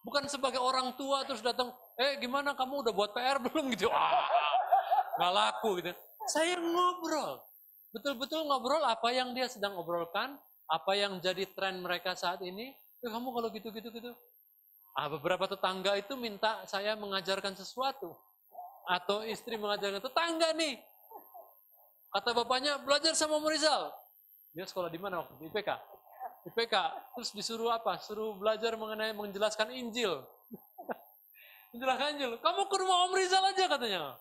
S1: Bukan sebagai orang tua terus datang, gimana kamu udah buat PR belum gitu. Nggak laku gitu. Saya ngobrol, betul-betul ngobrol apa yang dia sedang obrolkan, apa yang jadi tren mereka saat ini. Kamu kalau gitu. Beberapa tetangga itu minta saya mengajarkan sesuatu. Atau istri mengajarkan tetangga nih. Kata bapaknya, belajar sama Rizal. Dia sekolah di mana waktu itu? IPK. Terus disuruh apa? Suruh belajar mengenai menjelaskan Injil. Menjelaskan Injil. Kamu ke rumah Om Rizal aja katanya.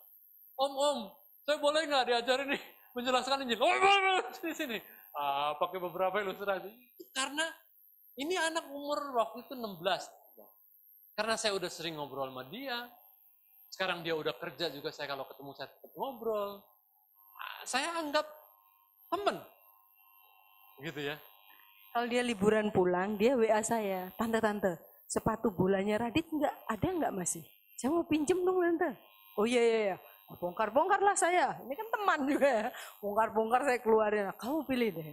S1: Om, saya boleh nggak diajarin nih menjelaskan Injil? Boleh di sini. Pakai beberapa ilustrasi. Karena ini anak umur waktu itu 16. Karena saya udah sering ngobrol sama dia. Sekarang dia udah kerja juga, saya kalau ketemu saya tetap ngobrol. Saya anggap temen. Gitu ya.
S3: Kalau dia liburan pulang, dia WA saya, tante, sepatu bolanya Radit ada nggak masih? Saya mau pinjem dong tante. Oh iya. Bongkar lah saya. Ini kan teman juga ya. Bongkar saya keluarin. Kamu pilih deh.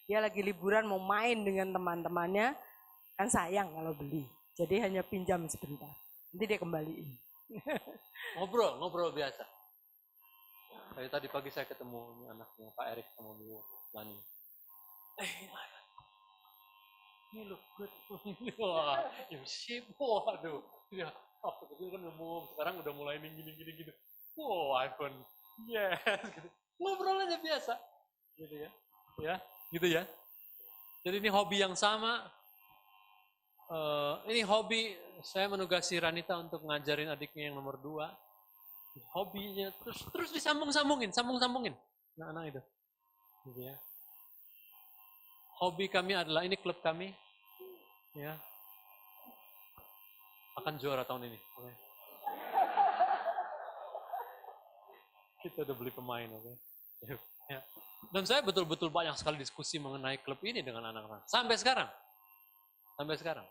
S3: Dia lagi liburan mau main dengan teman-temannya. Kan sayang kalau beli. Jadi hanya pinjam sebentar. Nanti dia kembaliin.
S1: Ngobrol biasa. Kayak tadi pagi saya ketemu anaknya Pak Erik sama Bu Lani. You look good. Wah, you shape. Waduh. Ya, waktu kecil kan umum, sekarang udah mulai gini. iPhone. Yes. Gitu. Ngobrol aja biasa. Gitu ya. Gitu ya. Jadi ini hobi yang sama. Ini hobi, saya menugasi Ranita untuk ngajarin adiknya yang nomor 2. Hobinya terus disambung-sambungin. Nah, anak itu. Gitu ya. Hobi kami adalah, ini klub kami. Ya. Akan juara tahun ini. Okay. Kita udah beli pemain, oke. Ya. Dan saya betul-betul banyak sekali diskusi mengenai klub ini dengan anak-anak. Sampai sekarang.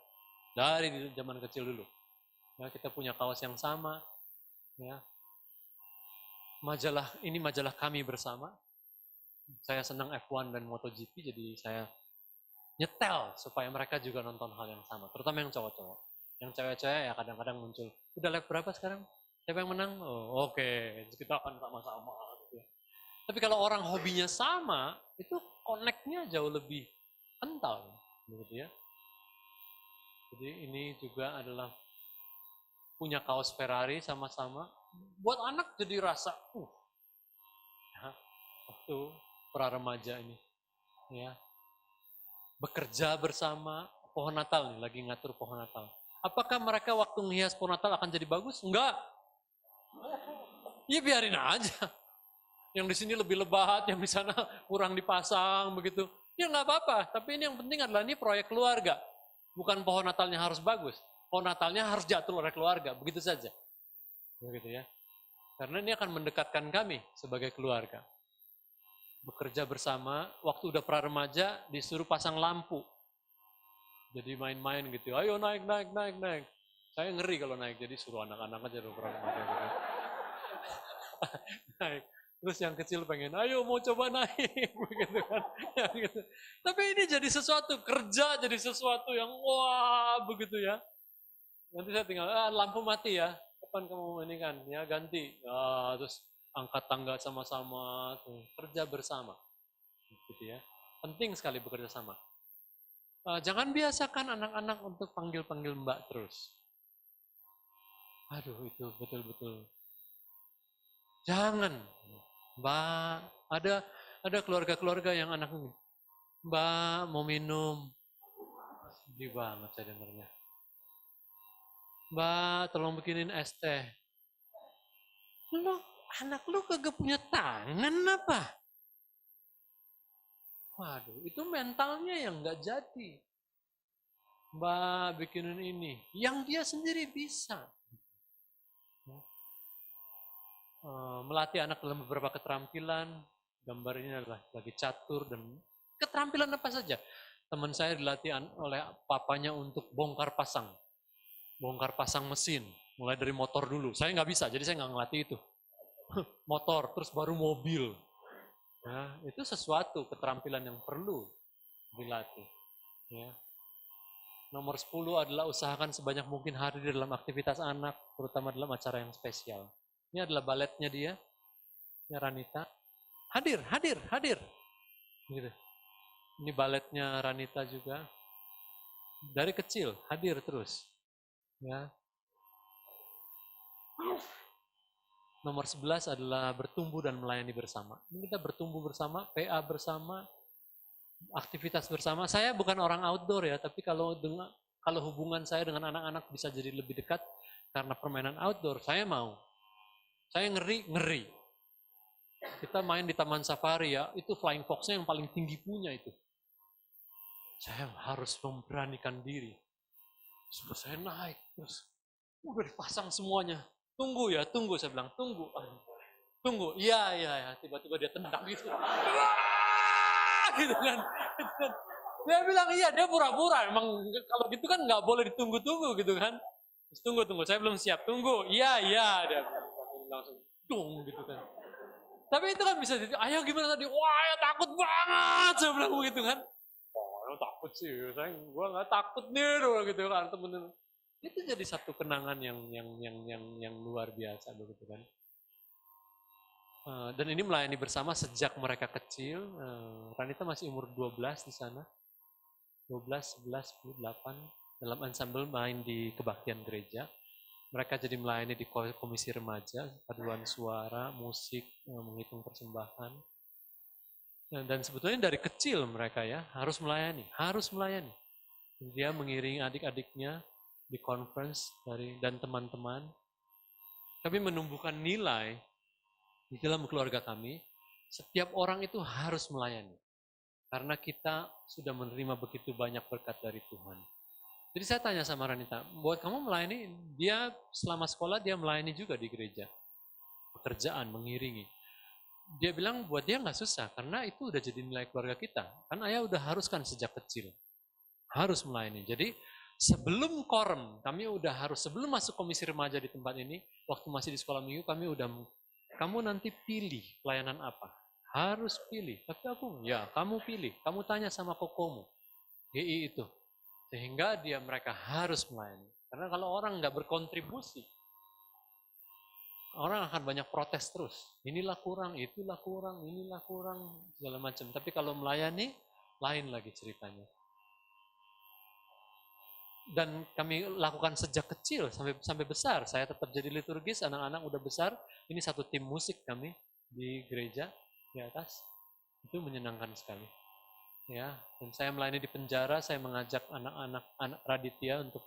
S1: Dari zaman kecil dulu. Ya, kita punya kaos yang sama. Ya. Majalah kami bersama. Saya senang F1 dan MotoGP, jadi saya nyetel supaya mereka juga nonton hal yang sama. Terutama yang cowok-cowok. Yang cewek-cewek ya kadang-kadang muncul. Udah lap berapa sekarang? Siapa yang menang? Oh, oke. Kita akan sama-sama. Gitu ya. Tapi kalau orang hobinya sama, itu connect-nya jauh lebih kental. Begitu ya. Jadi ini juga adalah punya kaos Ferrari sama-sama. Buat anak jadi rasa, ya, waktu pra remaja ini, ya, bekerja bersama, pohon Natal nih, lagi ngatur pohon Natal. Apakah mereka waktu menghias pohon Natal akan jadi bagus? Enggak. Ya biarin aja. Yang di sini lebih lebat, yang di sana kurang dipasang begitu. Ya nggak apa-apa, tapi ini yang penting adalah ini proyek keluarga. Bukan pohon Natalnya harus bagus. Pohon Natalnya harus jatuh oleh keluarga, begitu saja. Begitu ya. Karena ini akan mendekatkan kami sebagai keluarga. Bekerja bersama, waktu udah pra-remaja disuruh pasang lampu. Jadi main-main gitu, ayo naik. Saya ngeri kalau naik, jadi suruh anak-anak aja pra-remaja gitu. Naik. Terus yang kecil pengen, ayo mau coba naik, begitu kan. Ya, gitu. Tapi ini jadi sesuatu, kerja jadi sesuatu yang wah begitu ya. Nanti saya tinggal, lampu mati ya, kapan kamu ini kan, ya ganti. Terus angkat tangga sama-sama, tuh, kerja bersama. Gitu ya. Penting sekali bekerja sama. Jangan biasakan anak-anak untuk panggil-panggil mbak terus. Aduh itu betul-betul. Jangan. Mbak, ada keluarga-keluarga yang anak ini. Mbak mau minum. Sedih banget saya dengarnya. Mbak tolong bikinin es teh. Anak lu kagak punya tangan apa? Waduh, itu mentalnya yang nggak jadi. Mbak bikinin ini, yang dia sendiri bisa. Melatih anak dalam beberapa keterampilan, gambar ini adalah lagi catur dan keterampilan apa saja. Teman saya dilatih oleh papanya untuk bongkar pasang mesin, mulai dari motor dulu. Saya nggak bisa, jadi saya nggak ngelatih itu. Motor, terus baru mobil. Nah, itu sesuatu keterampilan yang perlu dilatih. Ya. Nomor 10 adalah usahakan sebanyak mungkin hadir dalam aktivitas anak, terutama dalam acara yang spesial. Ini adalah baletnya dia, ya Ranita. Hadir. Gitu. Ini baletnya Ranita juga. Dari kecil, hadir terus. Ya. Nomor 11 adalah bertumbuh dan melayani bersama. Ini kita bertumbuh bersama, PA bersama, aktivitas bersama. Saya bukan orang outdoor ya, tapi kalau hubungan saya dengan anak-anak bisa jadi lebih dekat karena permainan outdoor, saya mau. Saya ngeri. Kita main di taman safari ya, itu flying fox-nya yang paling tinggi punya itu. Saya harus memberanikan diri. Sudah saya naik, terus udah dipasang semuanya. Tunggu, saya bilang, tunggu. Iya. Tiba-tiba dia tendang gitu. Gitu kan. Dia bilang, iya, dia pura-pura. Emang kalau gitu kan nggak boleh ditunggu-tunggu gitu kan. Terus tunggu, saya belum siap. Tunggu, iya. Dia langsung dong gitu kan. Tapi itu kan bisa jadi, ayo gimana tadi? Wah, ya takut banget. Saya bilang begitu kan. Oh, takut sih. Gue nggak takut nih gitu kan temen-temen. Itu jadi satu kenangan yang luar biasa begitu kan. Dan ini melayani bersama sejak mereka kecil. Ranita masih umur 12 di sana. 12, 11, 10, 8 dalam ensemble main di kebaktian gereja. Mereka jadi melayani di komisi remaja, paduan suara, musik, menghitung persembahan. Dan sebetulnya dari kecil mereka ya harus melayani. Dia mengiringi adik-adiknya di conference dan teman-teman. Kami menumbuhkan nilai di dalam keluarga kami, setiap orang itu harus melayani. Karena kita sudah menerima begitu banyak berkat dari Tuhan. Jadi saya tanya sama Ranita, buat kamu melayani, dia selama sekolah dia melayani juga di gereja. Pekerjaan, mengiringi. Dia bilang buat dia nggak susah, karena itu udah jadi nilai keluarga kita. Kan ayah udah haruskan sejak kecil. Harus melayani. Jadi sebelum korem, sebelum masuk komisi remaja di tempat ini, waktu masih di sekolah minggu, kamu nanti pilih pelayanan apa. Harus pilih. Tapi kamu pilih. Kamu tanya sama kokomu. GI itu. Sehingga mereka harus melayani. Karena kalau orang nggak berkontribusi, orang akan banyak protes terus. Inilah kurang, itulah kurang, segala macam. Tapi kalau melayani, lain lagi ceritanya. Dan kami lakukan sejak kecil sampai besar. Saya tetap jadi liturgis, anak-anak udah besar. Ini satu tim musik kami di gereja di atas. Itu menyenangkan sekali. Ya, dan saya melayani di penjara, saya mengajak anak-anak Raditya untuk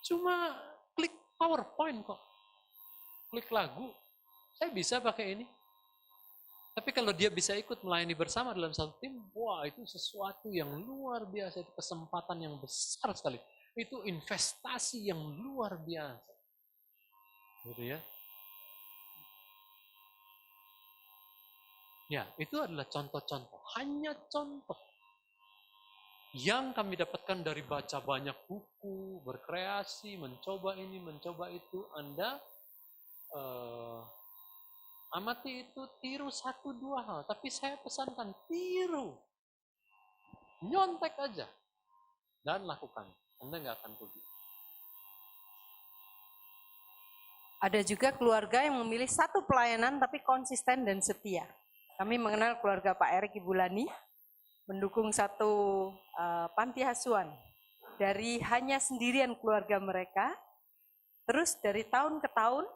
S1: cuma klik PowerPoint kok. Klik lagu. Saya bisa pakai ini. Tapi kalau dia bisa ikut melayani bersama dalam satu tim, wah itu sesuatu yang luar biasa, itu kesempatan yang besar sekali. Itu investasi yang luar biasa. Gitu ya. Ya, itu adalah contoh-contoh, hanya contoh yang kami dapatkan dari baca banyak buku, berkreasi, mencoba ini, mencoba itu. Anda amati itu, tiru 1-2 hal, tapi saya pesankan tiru, nyontek aja dan lakukan. Anda nggak akan rugi.
S3: Ada juga keluarga yang memilih satu pelayanan tapi konsisten dan setia. Kami mengenal keluarga Pak Erik Ibulani, mendukung satu panti asuhan. Dari hanya sendirian keluarga mereka, terus dari tahun ke tahun,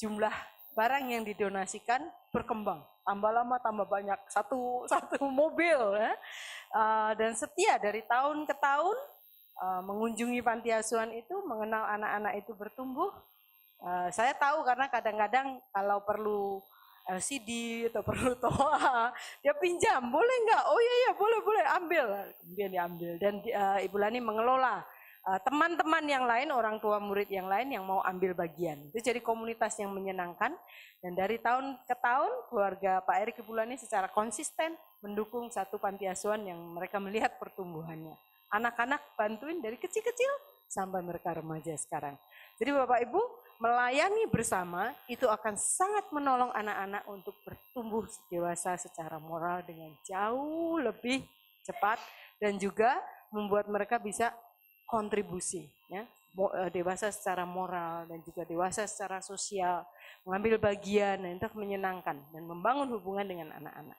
S3: jumlah barang yang didonasikan berkembang. Tambah lama, tambah banyak. Satu mobil. Ya. Dan setia dari tahun ke tahun, mengunjungi panti asuhan itu, mengenal anak-anak itu bertumbuh. Saya tahu karena kadang-kadang kalau perlu LCD atau perlu toa, dia pinjam, boleh nggak? Oh iya boleh ambil, kemudian diambil. Dan Ibu Lani mengelola teman-teman yang lain, orang tua murid yang lain yang mau ambil bagian. Itu jadi komunitas yang menyenangkan. Dan dari tahun ke tahun keluarga Pak Erik Ibu Lani secara konsisten mendukung satu panti asuhan yang mereka melihat pertumbuhannya. Anak-anak bantuin dari kecil-kecil sampai mereka remaja sekarang. Jadi Bapak Ibu, melayani bersama itu akan sangat menolong anak-anak untuk bertumbuh dewasa secara moral dengan jauh lebih cepat dan juga membuat mereka bisa kontribusi, ya, dewasa secara moral dan juga dewasa secara sosial, mengambil bagian dan itu menyenangkan dan membangun hubungan dengan anak-anak.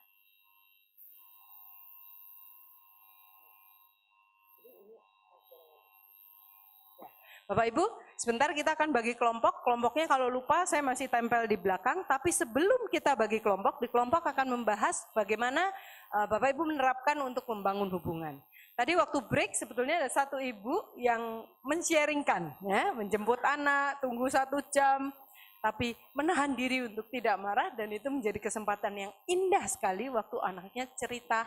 S3: Bapak Ibu, sebentar kita akan bagi kelompok. Kelompoknya kalau lupa saya masih tempel di belakang, tapi sebelum kita bagi kelompok, di kelompok akan membahas bagaimana Bapak Ibu menerapkan untuk membangun hubungan. Tadi waktu break sebetulnya ada satu ibu yang men-sharingkan, ya, menjemput anak, tunggu 1 jam, tapi menahan diri untuk tidak marah dan itu menjadi kesempatan yang indah sekali waktu anaknya cerita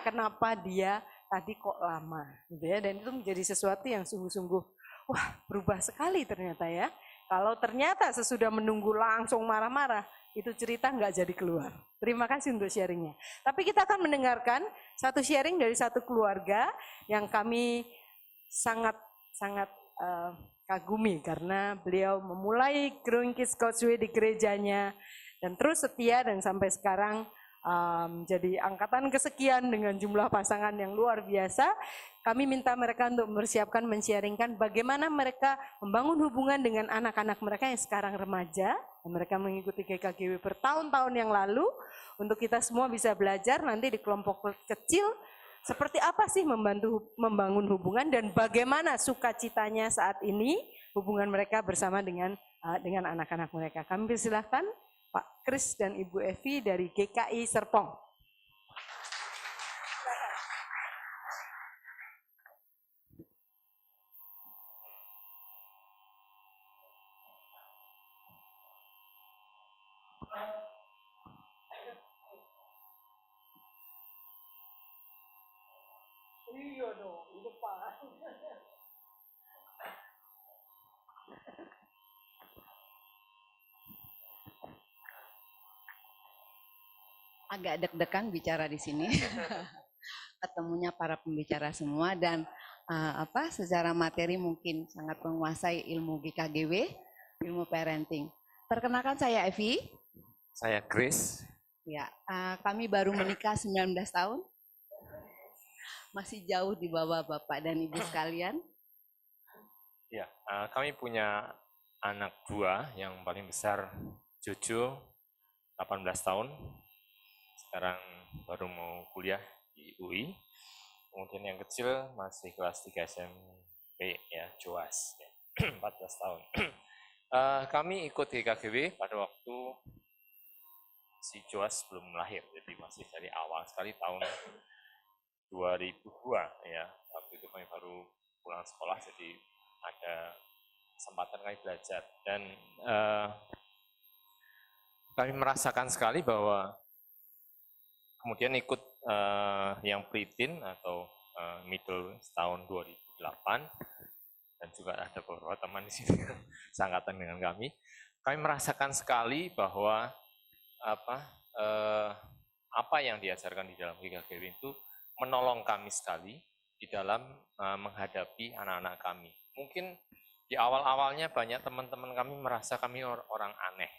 S3: kenapa dia tadi kok lama, gitu ya, dan itu menjadi sesuatu yang sungguh-sungguh wah, berubah sekali ternyata ya. Kalau ternyata sesudah menunggu langsung marah-marah, itu cerita nggak jadi keluar. Terima kasih untuk sharingnya. Tapi kita akan mendengarkan satu sharing dari satu keluarga yang kami sangat kagumi karena beliau memulai Growing Kids Coachway di gerejanya dan terus setia dan sampai sekarang jadi angkatan kesekian dengan jumlah pasangan yang luar biasa. Kami minta mereka untuk mempersiapkan, men-sharingkan bagaimana mereka membangun hubungan dengan anak-anak mereka yang sekarang remaja. Dan mereka mengikuti GKGW bertahun-tahun yang lalu. Untuk kita semua bisa belajar nanti di kelompok kecil, seperti apa sih membangun hubungan dan bagaimana sukacitanya saat ini hubungan mereka bersama dengan anak-anak mereka. Kami persilahkan Pak Kris dan Ibu Evi dari GKI Serpong. Iya dong, di depan.
S10: Agak deg-degan bicara di sini. Ketemunya para pembicara semua dan secara materi mungkin sangat menguasai ilmu GKGW, ilmu parenting. Perkenalkan saya Evi.
S11: Saya Chris.
S10: Ya, kami baru menikah 19 tahun. Masih jauh di bawah Bapak dan Ibu sekalian.
S11: Ya, kami punya anak 2 yang paling besar Jojo 18 tahun. Sekarang baru mau kuliah di UI. Kemudian yang kecil masih kelas 3 SMP ya, Joas ya, 14 tahun. Kami ikut GKGW pada waktu si Joas belum lahir, jadi masih dari awal sekali tahun 2002 ya. Waktu itu kami baru pulang sekolah, jadi ada kesempatan kami belajar. Dan kami merasakan sekali bahwa kemudian ikut yang pre-teen atau middle tahun 2008, dan juga ada beberapa teman di sini yang seangkatan dengan kami merasakan sekali bahwa apa yang diajarkan di dalam GKGW itu menolong kami sekali di dalam menghadapi anak-anak kami. Mungkin di awal-awalnya banyak teman-teman kami merasa kami orang aneh,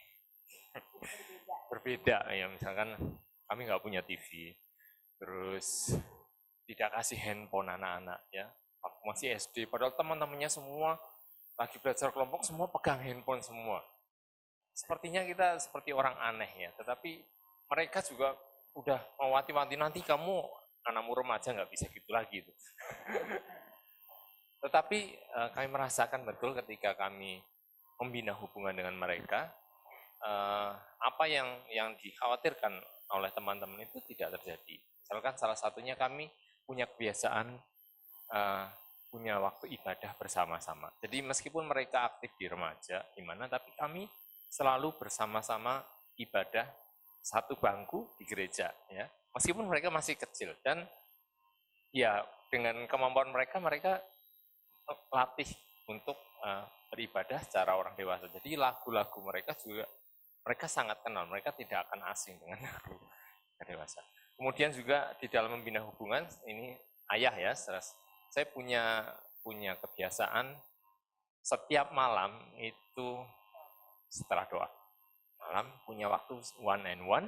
S11: berbeda ya, misalkan kami nggak punya TV, terus tidak kasih handphone anak-anak ya, waktu masih SD, padahal teman-temannya semua lagi belajar kelompok semua pegang handphone semua. Sepertinya kita seperti orang aneh ya, tetapi mereka juga udah mewanti-wanti, nanti kamu anakmu remaja nggak bisa gitu lagi itu. Tetapi kami merasakan betul ketika kami membina hubungan dengan mereka, apa yang dikhawatirkan oleh teman-teman itu tidak terjadi. Misalkan salah satunya kami punya kebiasaan punya waktu ibadah bersama-sama. Jadi meskipun mereka aktif di remaja gimana, tapi kami selalu bersama-sama ibadah satu bangku di gereja ya. Meskipun mereka masih kecil, dan ya dengan kemampuan mereka latih untuk beribadah secara orang dewasa. Jadi lagu-lagu mereka juga mereka sangat kenal, mereka tidak akan asing dengan lagu dewasa. Kemudian juga di dalam membina hubungan, ini ayah ya, saya punya kebiasaan setiap malam itu setelah doa malam punya waktu one and one,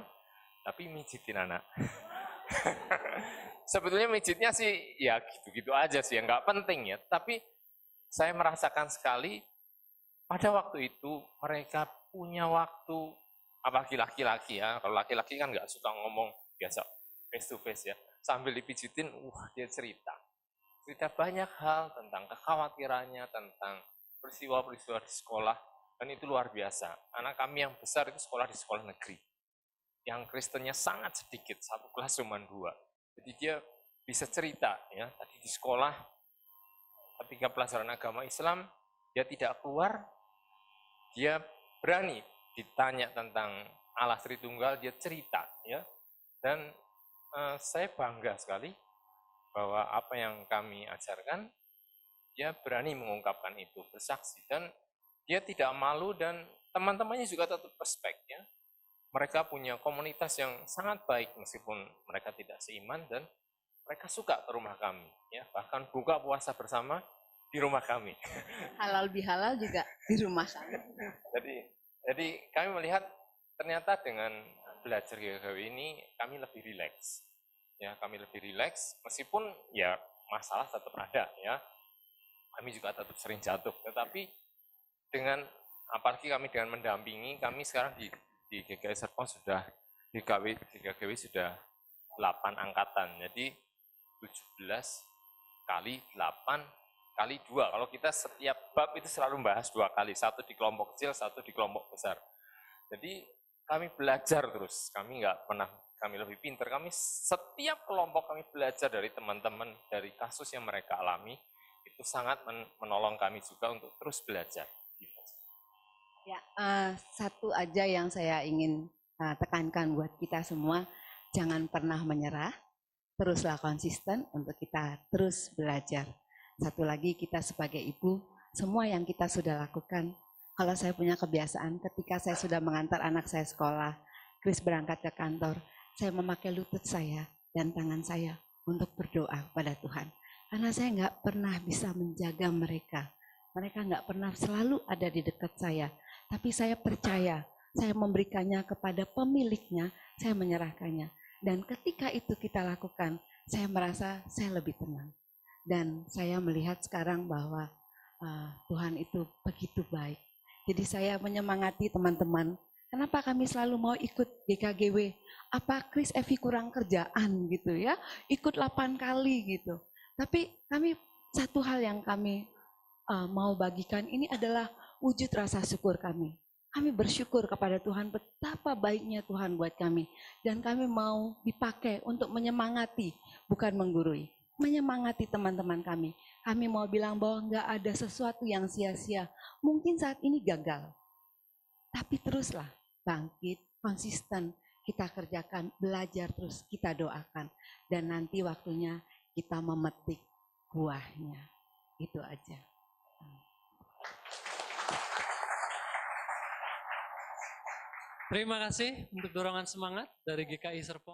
S11: tapi mijitin anak. Sebetulnya mijitnya sih ya gitu-gitu aja sih, nggak penting ya. Tapi saya merasakan sekali pada waktu itu mereka punya waktu, apalagi laki-laki ya. Kalau laki-laki kan nggak suka ngomong biasa face to face ya. Sambil dipijitin, dia cerita banyak hal tentang kekhawatirannya, tentang peristiwa-peristiwa di sekolah, dan itu luar biasa. Anak kami yang besar itu sekolah di sekolah negeri, yang Kristennya sangat sedikit, satu kelas cuma 2. Jadi dia bisa cerita ya, tadi di sekolah ketika pelajaran agama Islam, dia tidak keluar, dia berani ditanya tentang Allah Tritunggal, dia cerita ya. Dan saya bangga sekali bahwa apa yang kami ajarkan, dia berani mengungkapkan itu, bersaksi, dan dia tidak malu, dan teman-temannya juga tetap respect ya. Mereka punya komunitas yang sangat baik meskipun mereka tidak seiman, dan mereka suka ke rumah kami ya, bahkan buka puasa bersama di rumah kami.
S10: Halal bihalal juga di rumah kami.
S11: Jadi kami melihat ternyata dengan belajar GKGW ini kami lebih rileks. Ya, kami lebih rileks meskipun ya masalah tetap ada ya. Kami juga tetap sering jatuh, tetapi dengan apalagi kami dengan mendampingi, kami sekarang di GKI Serpong sudah di GKGW sudah 8 angkatan. Jadi 17 kali 8 kali 2. Kalau kita setiap bab itu selalu membahas 2 kali, satu di kelompok kecil, satu di kelompok besar. Jadi kami belajar terus, kami nggak pernah kami lebih pintar, kami setiap kelompok kami belajar dari teman-teman, dari kasus yang mereka alami, itu sangat menolong kami juga untuk terus belajar.
S10: Ya, satu aja yang saya ingin tekankan buat kita semua, jangan pernah menyerah, teruslah konsisten untuk kita terus belajar. Satu lagi, kita sebagai ibu, semua yang kita sudah lakukan, kalau saya punya kebiasaan ketika saya sudah mengantar anak saya sekolah, Chris berangkat ke kantor, saya memakai lutut saya dan tangan saya untuk berdoa pada Tuhan. Karena saya nggak pernah bisa menjaga mereka. Mereka nggak pernah selalu ada di dekat saya. Tapi saya percaya, saya memberikannya kepada pemiliknya, saya menyerahkannya. Dan ketika itu kita lakukan, saya merasa saya lebih tenang. Dan saya melihat sekarang bahwa Tuhan itu begitu baik. Jadi saya menyemangati teman-teman, kenapa kami selalu mau ikut GKGW? Apa Chris Evi kurang kerjaan gitu ya? Ikut 8 kali gitu. Tapi kami, satu hal yang kami mau bagikan ini adalah wujud rasa syukur kami. Kami bersyukur kepada Tuhan betapa baiknya Tuhan buat kami. Dan kami mau dipakai untuk menyemangati, bukan menggurui. Menyemangati teman-teman kami. Kami mau bilang bahwa nggak ada sesuatu yang sia-sia. Mungkin saat ini gagal. Tapi teruslah bangkit, konsisten kita kerjakan, belajar terus, kita doakan. Dan nanti waktunya kita memetik buahnya. Itu aja.
S1: Terima kasih untuk dorongan semangat dari GKI Serpong.